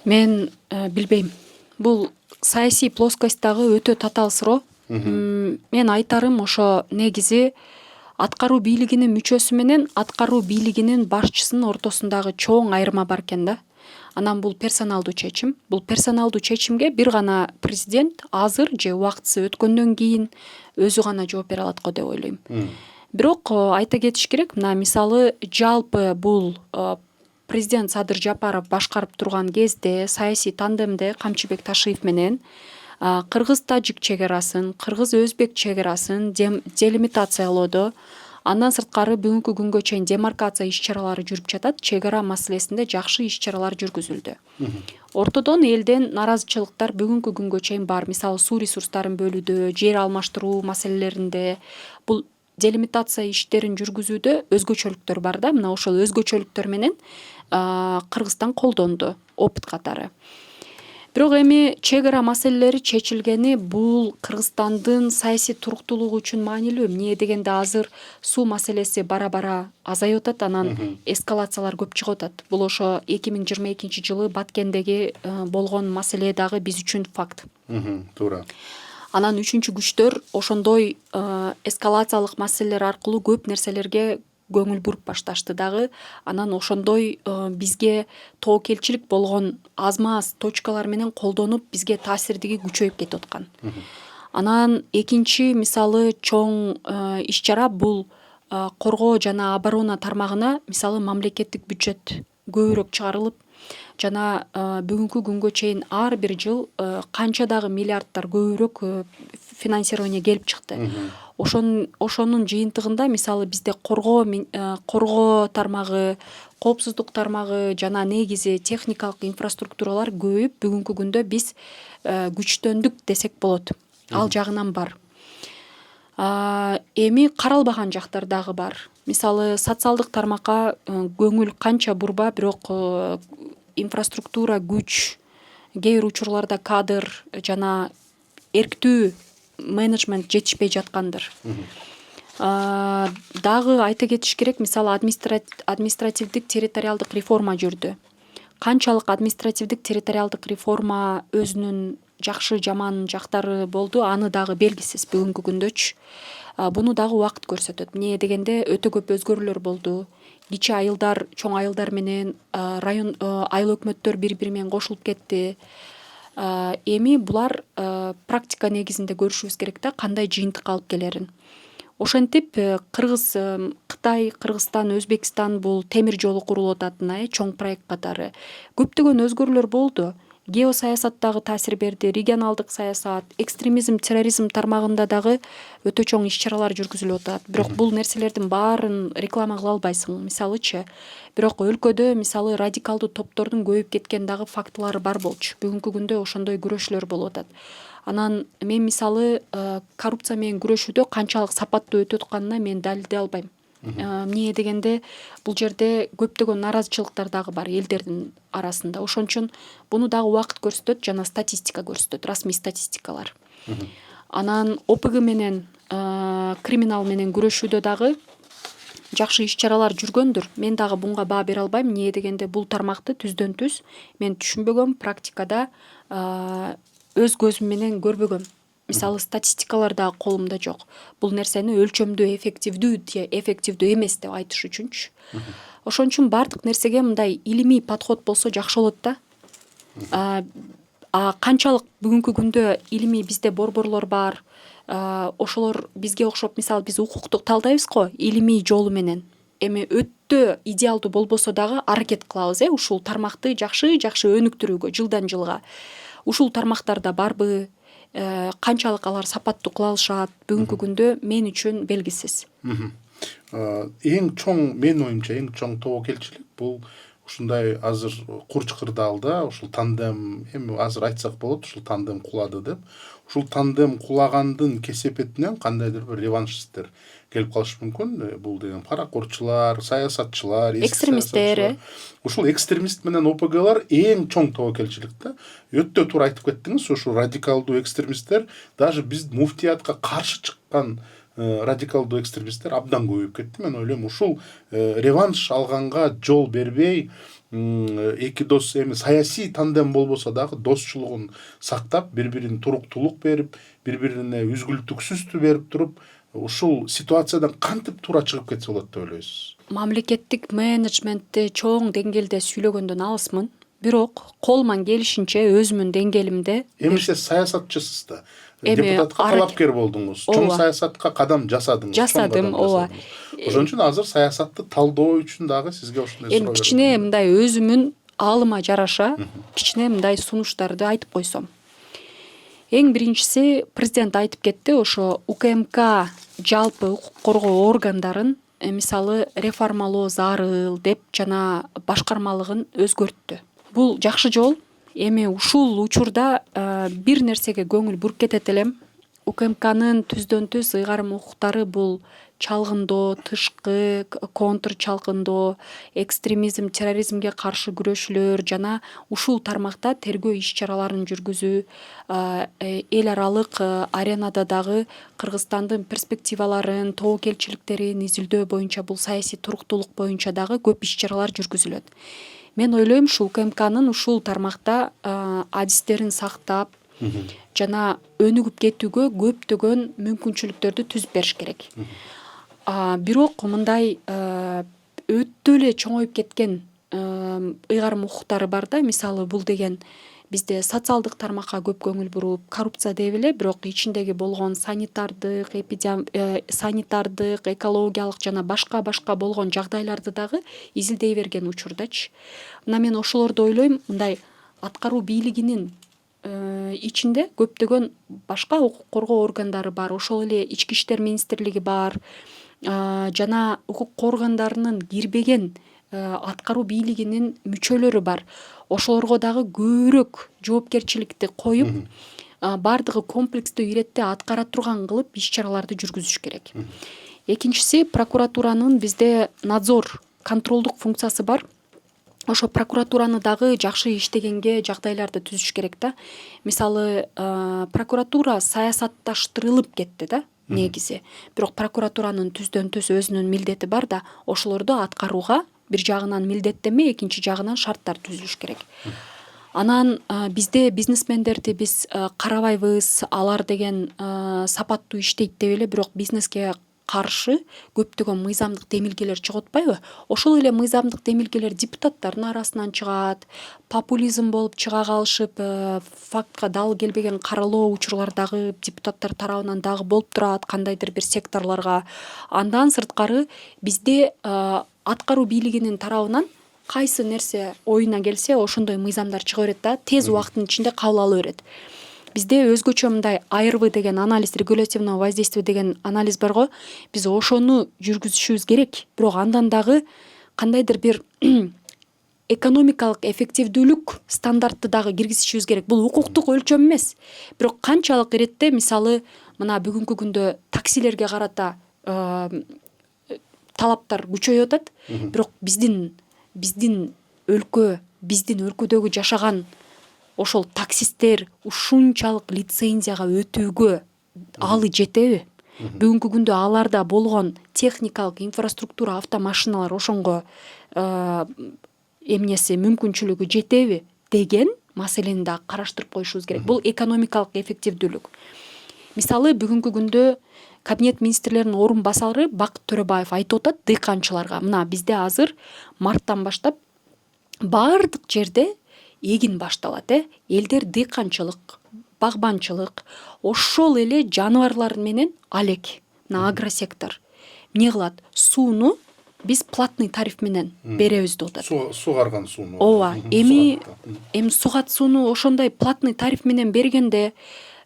Мен билбейм. Бул саясий плоскостьтагы өтө татаал суроо. Мен айтарым ошо негизи аткаруу бийлигинин мүчөсү менен аткаруу бийлигинин башчысынын ортосундагы чоң айырма бар экен да. Анан бул персоналдуу чечим. Бул персоналдуу чечимге бир гана президент азыр же убактысы өткөндөн кийин өзү гана жооп бере алат го деп ойлойм. Бирок айта кетиш керек, мына мисалы жалпы бул президент Садыр Жапаров башкарып турган кезде саясий тандемде Камчыбек Ташиев менен кыргыз-тажик чегарасын, кыргыз-өзбек чегарасын делимитациялоодо, андан сырткары бүгүнкү күнгө чейин демаркация иш-чаралары жүрүп жатат. Чегара маселесинде жакшы иш-чаралар жүргүзүлдү. Ортодон элден наразычылыктар бүгүнкү күнгө чейин бар. Мисалы суу ресурстарын бөлүүдө, жер алмаштыруу маселелеринде бул делимитация иштерин жүргүзүүдө өзгөчөлүктөр бар да. Мына ошол өзгөчөлүктөр менен Кыргызстан колдонду опыт катары. Бирок эми чегара маселелери чечилгени бул Кыргызстандын саясий туруктуулугу үчүн маанилүү. Эмне дегенде азыр суу маселеси бара-бара азайып атат, анан эскалациялар көп чыгып атат. Бул ошо 2022 жылы Баткендеги болгон маселе дагы биз үчүн факт. Туура. Анан үчүнчү күчтөр ошондой эскалациялык маселелер аркылуу көп нерселерге көңүл буруп башташты дагы. Анан ошондой бизге тоокелчилик болгон аз-маз точкалар менен колдонуп бизге таасирдиги күчөйүп кетип аткан. Анан экинчи мисалы чоң иш-чара бул коргоо жана оборона тармагына мисалы мамлекеттик бюджет көбүрөөк чыгарылып, жана бүгүнкү күнгө чейин ар бир жыл канча дагы миллиардтар көбүрөөк финансирование келип чыкты. Ошонун жыйынтыгында мисалы бизде коргоо тармагы, коопсуздук тармагы жана негизи техникалык инфраструктуралар көбөйүп, бүгүнкү күндө биз күчтөндүк десек болот. Ал жагынан бар. Эми каралбаган жактар дагы бар. Мисалы социалдык тармакка көңүл канча бурба, бирок инфраструктура, күч, кээ бир учурларда кадр жана эрктүү менеджмент жетишпей жаткандыр. Дагы айта кетиш керек, мисалы административдик территориалдык реформа жүрдү. Канчалык административдик территориалдык реформа өзүнүн жакшы жаман жактары болду, аны дагы белгисиз бүгүнкү күндөчү. Буну дагы убакыт көрсөтөт. Эмне дегенде өтө көп өзгөрүүлөр болду. Кичи айылдар, чоң айылдар менен район айыл өкмөттөр бири-бири менен кошулуп кетти. Эми булар практика негизинде көрүшүбүз керек да, кандай жыйынтыкка алып келерин. Ошентип Кытай, Кыргызстан, Өзбекстан бул темир жолу курулуп ататына чоң проект катары көптөгөн өзгөрүүлөр болду. Геосаясат дагы таасир берди, регионалдык саясат, экстремизм, терроризм тармагында дагы өтө чоң иш-чаралар жүргүзүлүп атат. Бирок бул нерселердин баарын реклама кыла албайсың, мисалычы. Бирок өлкөдө мисалы радикалдуу топтордун көбөйүп кеткен дагы фактылары бар болчу. Бүгүнкү күндө ошондой күрөшүүлөр болуп атат. Анан мен мисалы коррупция менен күрөшүүдө канчалык сапаттуу өтүп атканына мен далилдей албайм. Эмне дегенде бул жерде көптөгөн наразычылыктар дагы бар элдердин арасында. Ошон үчүн буну дагы убакыт көрсөтөт жана статистика көрсөтөт, расмий статистикалар. Анан ОПГ менен криминал менен күрөшүүдө дагы жакшы иш-чаралар жүргөндүр. Мен дагы буга баа бере албайм. Эмне дегенде бул тармакты түздөн түз мен түшүнбөгөм, практикада өз көзүм менен көрбөгөм. Мисалы статистикалар дагы колумда жок. Бул нерсени өлчөмдүү эффективдүү эмес деп айтыш үчүнчү. Ошон үчүн бардык нерсеге мындай илимий подход болсо жакшы болот да. Канчалык бүгүнкү күндө илимий бизде борборлор бар. Ошолор бизге окшоп, мисалы биз укукту талдайбыз го илимий жолу менен. эми өтө идеалдуу болбосо дагы аракет кылабыз ушул тармакты жакшы өнүктүрүүгө жылдан жылга. Ушул тармактарда барбы, канчалык алар сапаттуу кыла алышат бүгүнкү күндө мен үчүн белгисиз. Эң чоң, менин оюмча эң чоң тобокелчилик бул ушундай азыр курчкырдаалда ушул тандем, эми азыр айтсак болот, ушул тандем кулады деп. Ушул тандем кулагандын кесепетинен кандайдыр бир реваншисттер келип калышы мүмкүн. Бул деген паракорчулар, саясатчылар, экстремисттер. Ушул экстремист менен ОПГлар эң чоң тобокелчилик да. Өтө туура айтып кеттиңиз, ушул радикалдуу экстремисттер, даже биз муфтиятка каршы чыккан радикалдуу экстремисттер абдан көбөйүп кетти. Мен ойлойм ушул реванш алганга жол бербей, эки дос эми саясий тандем болбосо дагы досчулугун сактап, бири-бирине туруктуулук берип, бири-бирине үзгүлтүксүздү берип туруп, ушул ситуациядан кантип туура чыгып кетсе болот деп ойлойсуз? Мамлекеттик менеджментти чоң деңгээлде сүйлөгөндөн алысмын. Бирок колуман келишинче өзүмдүн деңгээлимде эми сиз саясатчысыз да. Депутатка талапкер болдуңуз, чоң саясатка кадам жасадыңыз. Жасадым, ооба. Ошон үчүн азыр саясатты талдоо үчүн дагы сизге ушундай суроо бердим. Кичине мындай өзүмүн аалыма жараша кичине мындай сунуштарды айтып койсом. Эң биринчиси, президент айтып кетти, ошо УКМК жалпы укук коргоо органдарын мисалы реформалоо зарыл деп жана башкармалыгын өзгөрттү. Бул жакшы жол. Эми ушул учурда бир нерсеге көңүл буруп кетет элем. УКМКнын түздөн түз ыйгарым укуктары бул чалгындоо, тышкы контр чалгындоо, экстремизм, терроризмге каршы күрөшүүлөр жана ушул тармакта тергөө иш-чараларын жүргүзүү, эл аралык аренада дагы Кыргызстандын перспективаларын, тобокелчиликтерин изилдөө боюнча, бул саясий туруктуулук боюнча дагы көп иш-чаралар жүргүзүлөт. Мен ойлойм, ушул УКМКнын ушул тармакта адистерин сактап жана өнүгүп кетүүгө көптөгөн мүмкүнчүлүктөрдү түзүп бериш керек. Бирок мындай өтө эле чоңоюп кеткен ыйгарым укуктары бар да. Мисалы бул деген бизде социалдык тармакка көп көңүл буруп, коррупция деп эле, бирок ичиндеги болгон санитардык, экологиялык жана башка болгон жагдайларды дагы изилдей берген учурдачы. Мына мен ошолорду ойлойм, мындай аткаруу бийлигинин ичинде көптөгөн башка укук коргоо органдары бар. Ошол эле Ички иштер министрлиги бар. Жана укук органдарынын кирбеген аткаруу бийлигинин мүчөлөрү бар. Ошолорго дагы көбүрөөк жоопкерчиликти коюп, бардыгы комплекстүү иретте аткара турган кылып иш-чараларды жүргүзүш керек. Экинчиси, прокуратуранын бизде надзор, контролдук функциясы бар. Ошо прокуратураны дагы жакшы иштегенге жагдайларды түзүш керек да. Мисалы, прокуратура саясатташтырылып кетти да негизи. Бирок прокуратуранын түздөн түз өзүнүн милдети бар да, ошолорду аткарууга бир жагынан милдеттенме, экинчи жагынан шарттар түзүлүш керек. Анан бизде бизнесмендерди биз карабайбыз, алар деген сапаттуу иштейт деп эле, бирок бизнеске каршы көптөгөн мыйзамдык демилгелер чыгып атпайбы? Ошол эле мыйзамдык демилгелер депутаттардын арасынан чыгат, популизм болуп чыга калышып, фактка дал келбеген каралоо учурлар дагы депутаттар тарабынан дагы болуп турат, кандайдыр бир секторлорго. Андан сырткары бизде аткаруу бийлигинин тарабынан кайсы нерсе оюна келсе, ошондой мыйзамдар чыга берет да, тез убакыттын ичинде кабыл ала берет. Бизде өзгөчө мындай ARV деген анализ, регулятивного воздействия деген анализ бар го. Биз ошону жүргүзүшүбүз керек. Бирок андан дагы кандайдыр бир экономикалык эффективдүүлүк стандартты дагы киргизишибиз керек. Бул укуктук өлчөм эмес. Бирок канчалык иретте, мисалы, мына бүгүнкү күндө таксилерге карата талаптар күчөйүп атат. Бирок биздин өлкөдөгү жашаган ошол таксисттер ушунчалык лицензияга өтүүгө алы жетеби? Бүгүнкү күндө аларда болгон техникалык инфраструктура, автомашиналар ошонго эмнеси мүмкүнчүлүгү жетеби деген маселени да караштырып коюшубуз керек. Бул экономикалык эффективдүүлүк. Мисалы, бүгүнкү күндө Кабинет министрлеринин орун басары Бакыт Төрөбаев айтып атат дыйканчыларга. Мына бизде азыр марттан баштап бардык жерде эгин башталат, элдер дыйканчылык, багбанчылык, ошол эле жаныбарлар менен алек. Мына агросектор эмне кылат? Сууну биз платный тариф менен беребиз деп атат. Сугарган сууну. Ооба. Эми сугат сууну ошондой платный тариф менен бергенде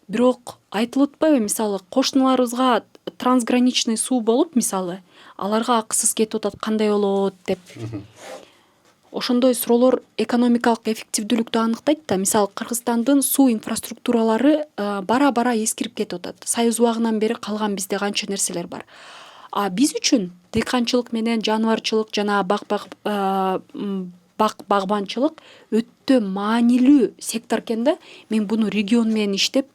бирок айтылып атпайбы, мисалы кошуналарыбызга трансграничный суу болуп, мисалы аларга акысыз кетип атат, кандай болот деп. Ошондой суроолор экономикалык эффективдүүлүктү аныктайт да. Мисалы Кыргызстандын суу инфраструктуралары бара-бара эскирип кетип атат. Союз убагынан бери калган бизде канча нерселер бар. А биз үчүн дыйканчылык менен жаныбарчылык жана багбанчылык өтө маанилүү сектор экен да. Мен буну регион менен иштеп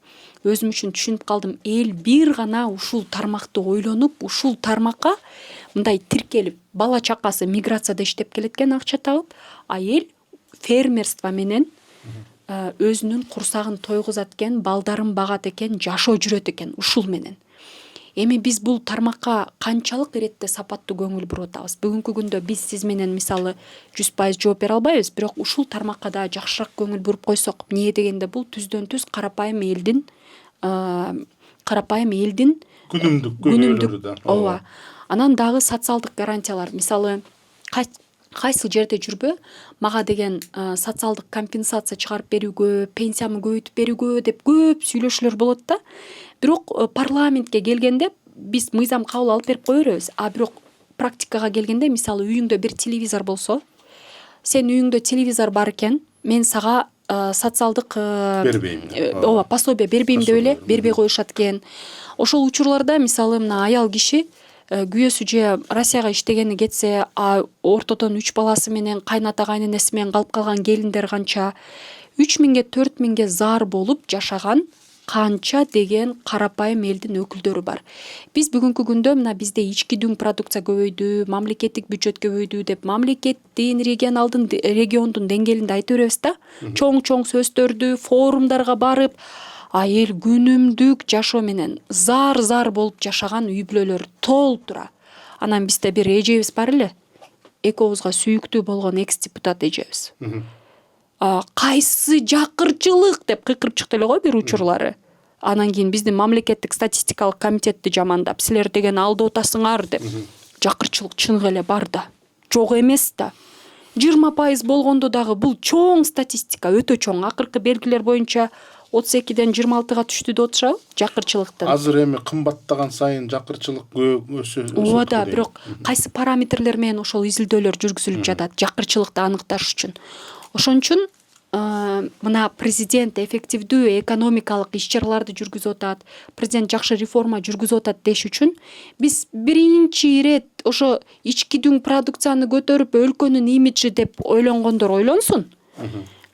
өзүм үчүн түшүнүп калдым. Эл бир гана ушул тармакты ойлонуп, ушул тармакка мындай тиркелип, бала чакасы миграцияда иштеп келет экен, акча табып, а эл фермерство менен өзүнүн курсагын тойгузат экен, балдарын багат экен, жашоо жүрөт экен ушул менен. Эми биз бул тармакка канчалык иретте сапаттуу көңүл буруп атабыз? Бүгүнкү күндө биз сиз менен мисалы 100% жооп бере албайбыз, бирок ушул тармакка да жакшыраак көңүл буруп койсок, эмне дегенде бул түздөн түз карапайым элдин күнүмдүк көйгөйлөрү да. Ооба. Анан дагы социалдык гарантиялар, мисалы кайсы жерде жүрбө, мага деген социалдык компенсация чыгарып берүүгө, пенсиямы көбөйтүп берүүгө деп көп сүйлөшүүлөр болот да. Бирок парламентке келгенде биз мыйзам кабыл алып берип кое беребиз. А бирок практикага келгенде, мисалы үйүңдө бир телевизор болсо, сен үйүңдө телевизор бар экен, мен сага социалдык бербейм. Ооба, пособие бербейм деп эле бербей коюшат экен. Ошол учурларда мисалы мына аял киши күйөөсү же Россияга иштегени кетсе, ортодон 3 баласы менен кайната кайненеси менен калып калган келиндер канча, 3000-ге 4000-ге зар болуп жашаган канча деген карапайым элдин өкүлдөрү бар. Биз бүгүнкү күндө мына бизде ички дүң продукция көбөйдү, мамлекеттик бюджет көбөйдү деп мамлекеттин, региондун деңгээлинде айта беребиз да. Чоң сөздөрдү, форумдарга барып, эл күнүмдүк жашоо менен зар болуп жашаган үй бүлөлөр толуп тура. Анан бизде бир эжебиз бар эле. Экөөбүзгө сүйүктүү болгон экс-депутат эжебиз. Кайсы жакырчылык деп кыйкырып чыкты эле го бир учурлары. Анан кийин биздин мамлекеттик статистикалык комитетти жамандап, силер деген алдап атасыңар деп. Жакырчылык чыныгы эле бар да. Жок эмес да. 20% болгондо дагы бул чоң статистика, өтө чоң. Акыркы белгилер боюнча 32-ден 26-га түштү деп атышабы жакырчылыктан. Азыр эми кымбаттаган сайын жакырчылык өсөт. Ооба да, бирок кайсы параметрлер менен ошол изилдөөлөр жүргүзүлүп жатат жакырчылыкты аныкташ үчүн. Ошон үчүн мына президент эффективдүү экономикалык иш-чараларды жүргүзүп атат, президент жакшы реформа жүргүзүп атат деш үчүн биз биринчи ирет ошо ички дүң продукцияны көтөрүп өлкөнүн имиджи деп ойлонгондор ойлонсун.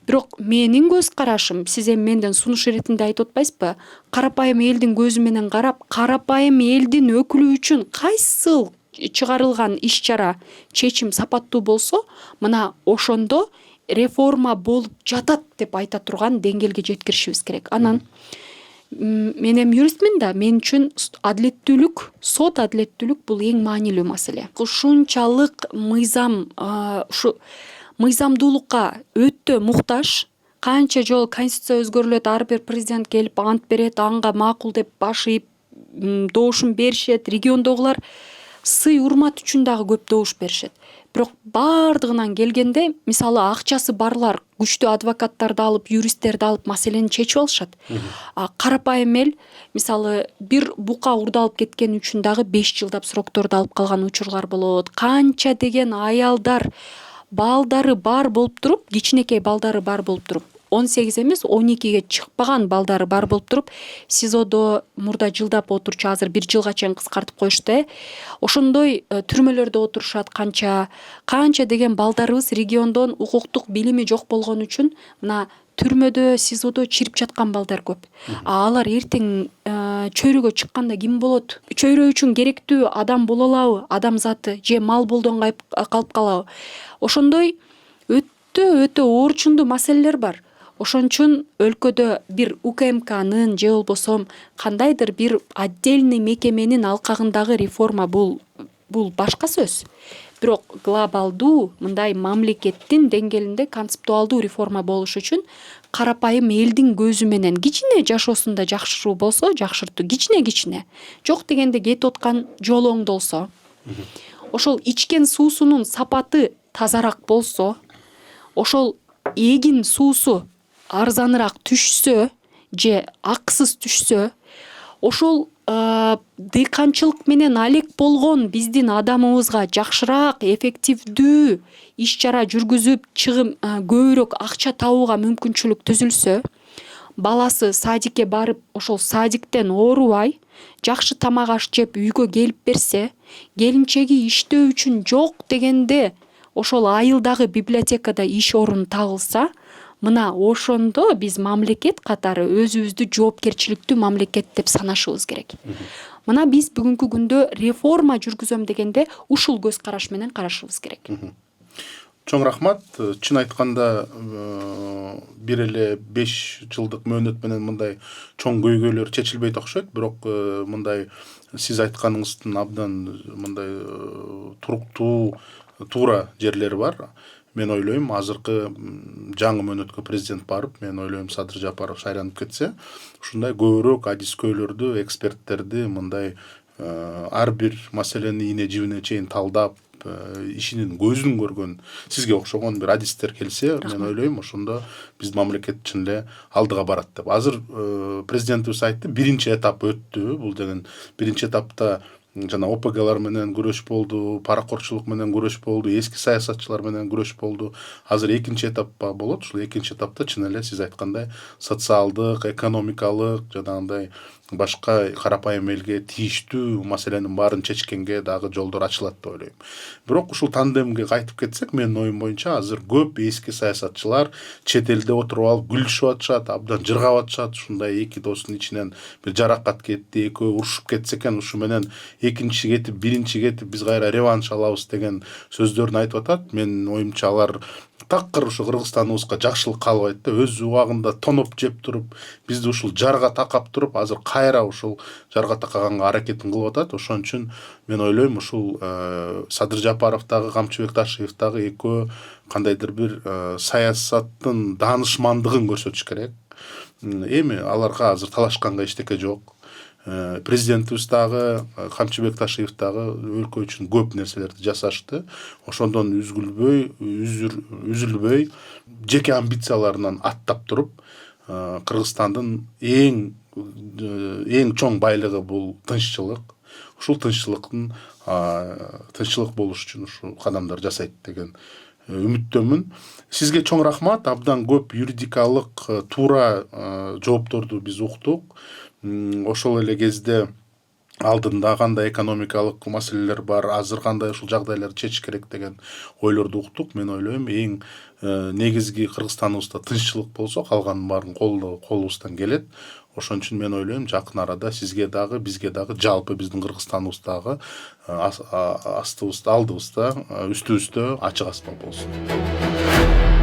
Бирок менин көз карашым, сиз эми менден сунуш иретинде айтып атпайсызбы? Карапайым элдин көзү менен карап, карапайым элдин өкүлү үчүн кайсыл чыгарылган иш-чара, чечим сапаттуу болсо, мына ошондо реформа болуп жатат деп айта турган деңгээлге жеткиришибиз керек. Анан мен эми юристмин да, мен үчүн адилеттүүлүк, сот адилеттүүлүк бул эң маанилүү маселе. Ушунчалык ушу мыйзамдуулукка өтө муктаж, канча жолу конституция өзгөрүлөт, ар бир президент келип ант берет, анга макул деп баш ийип добушун беришет, региондогулар сый урмат үчүн дагы көп добуш беришет. Бирок бардыгынан келгенде, мисалы акчасы барлар күчтүү адвокаттарды алып, юристтерди алып маселени чечип алышат. Карапайым эл мисалы бир бука урдалып кеткен үчүн дагы 5 жылдап срокторду алып калган учурлар болот. Канча деген аялдар балдары бар болуп туруп, кичинекей балдары бар болуп туруп, 18 эмес 12-ге чыкпаган балдары бар болуп туруп, СИЗОдо мурда жылдап отурчу, азыр 1 жылга чейин кыскартып коюшту. Ошондой түрмөлөрдө отурушат канча деген балдарыбыз региондон укуктук билими жок болгон үчүн мына түрмөдө, СИЗОдо чирип жаткан балдар көп. Алар эртең чөйрөгө чыкканда ким болот? Чөйрө үчүн керектүү адам боло алабы? Адам заты же мал болдон калып калабы? Ошондой өтө оорчундуу маселелер бар. Ошон үчүн өлкөдө бир УКМКнын же болбосо кандайдыр бир отдельный мекеменин алкагындагы реформа бул башка сөз. Бирок глобалдуу мындай мамлекеттин деңгээлинде концептуалдуу реформа болуш үчүн карапайым элдин көзү менен кичине жашоосунда жакшыруу болсо, жакшыртуу кичине. Жок дегенде кетип аткан жол оңдолсо. ошол ичкен суусунун сапаты тазараак болсо, ошол эгин суусу арзаныраак түшсө же акысыз түшсө, ошол дыйканчылык менен алек болгон биздин адамыбызга жакшыраак эффективдүү иш чара жүргүзүп чыгым көбүрөөк акча табууга мүмкүнчүлүк түзүлсө, баласы садикке барып ошол садиктен оорубай жакшы тамак аш жеп үйгө келип берсе, келинчеги иштөө үчүн жок дегенде ошол айылдагы библиотекада иш орун табылса, мына ошондо биз мамлекет катары өзүбүздү жоопкерчиликтүү мамлекет деп санашыбыз керек. Мына биз бүгүнкү күндө реформа жүргүзөм дегенде ушул көз караш менен карашыбыз керек. Чоң рахмат. Чын айтканда бир эле 5 жылдык мөөнөт менен мындай чоң көйгөйлөр чечилбейт окшойт, бирок мындай сиз айтканыңыздын абдан мындай туруктуу туура жерлери бар. Мен ойлойм, азыркы жаңы мөөнөткө президент барып, мен ойлойм Садыр Жапаров шайланып кетсе, ушундай көбүрөөк адискөйлөрдү, эксперттерди мындай ар бир маселени ийне жибине чейин талдап, ишинин көзүн көргөн сизге окшогон бир адистер келсе, мен ойлойм ошондо биздин мамлекет чын эле алдыга барат деп. Азыр президентибиз айтты, биринчи этап өттү. Бул деген биринчи этапта жана ОПГлар менен күрөш болду, паракорчулук менен күрөш болду, эски саясатчылар менен күрөш болду. Азыр экинчи этапка болот. Ушул экинчи этапта чын эле сиз айткандай социалдык, экономикалык, жанагындай башка карапайым элге тийиштүү маселенин баарын чечкенге дагы жолдор ачылат деп ойлойм. Бирок ушул тандемге кайтып кетсек, менин оюм боюнча азыр көп эски саясатчылар чет элде отуруп алып күлүшүп атышат, абдан жыргап атышат. Ушундай эки достун ичинен бир жаракат кетти, экөө урушуп кетсе экен, ушу менен экинчи кетип, биринчи кетип, биз кайра реванш алабыз деген сөздөрүн айтып атат. Менин оюмча алар такыр ушу Кыргызстаныбызга жакшылык каалбайт да, өз убагында тоноп жеп туруп, бизди ушул жарга такап туруп, азыр кайра ушул жарга такаганга аракетин кылып атат. Ошон үчүн мен ойлойм, ушул Садыр Жапаров дагы, Камчыбек Ташиев дагы экөө кандайдыр бир саясаттын даанышмандыгын көрсөтүш керек. Эми аларга азыр талашканга эчтеке жок. Президентибиз дагы, Камчыбек Ташиев дагы өлкө үчүн көп нерселерди жасашты. Ошондон үзүлбөй, жеке амбицияларынан аттап туруп, Кыргызстандын эң чоң байлыгы бул тынччылык. Ушул тынччылык болуш үчүн ушул кадамдар жасайт деген үмүттөмүн. Сизге чоң рахмат. Абдан көп юридикалык туура жоопторду биз уктук. Ошол эле кезде алдында кандай экономикалык маселелер бар, азыр кандай ушул жагдайларды чечиш керек деген ойлорду уктук. Мен ойлойм, эң негизги Кыргызстаныбызда тынччылык болсо, калганын баарын колубуздан келет. Ошон үчүн мен ойлойм, жакын арада сизге дагы, бизге дагы, жалпы биздин Кыргызстаныбыздагы астыбызда, алдыбызда, үстүбүздө ачык аспан болсун.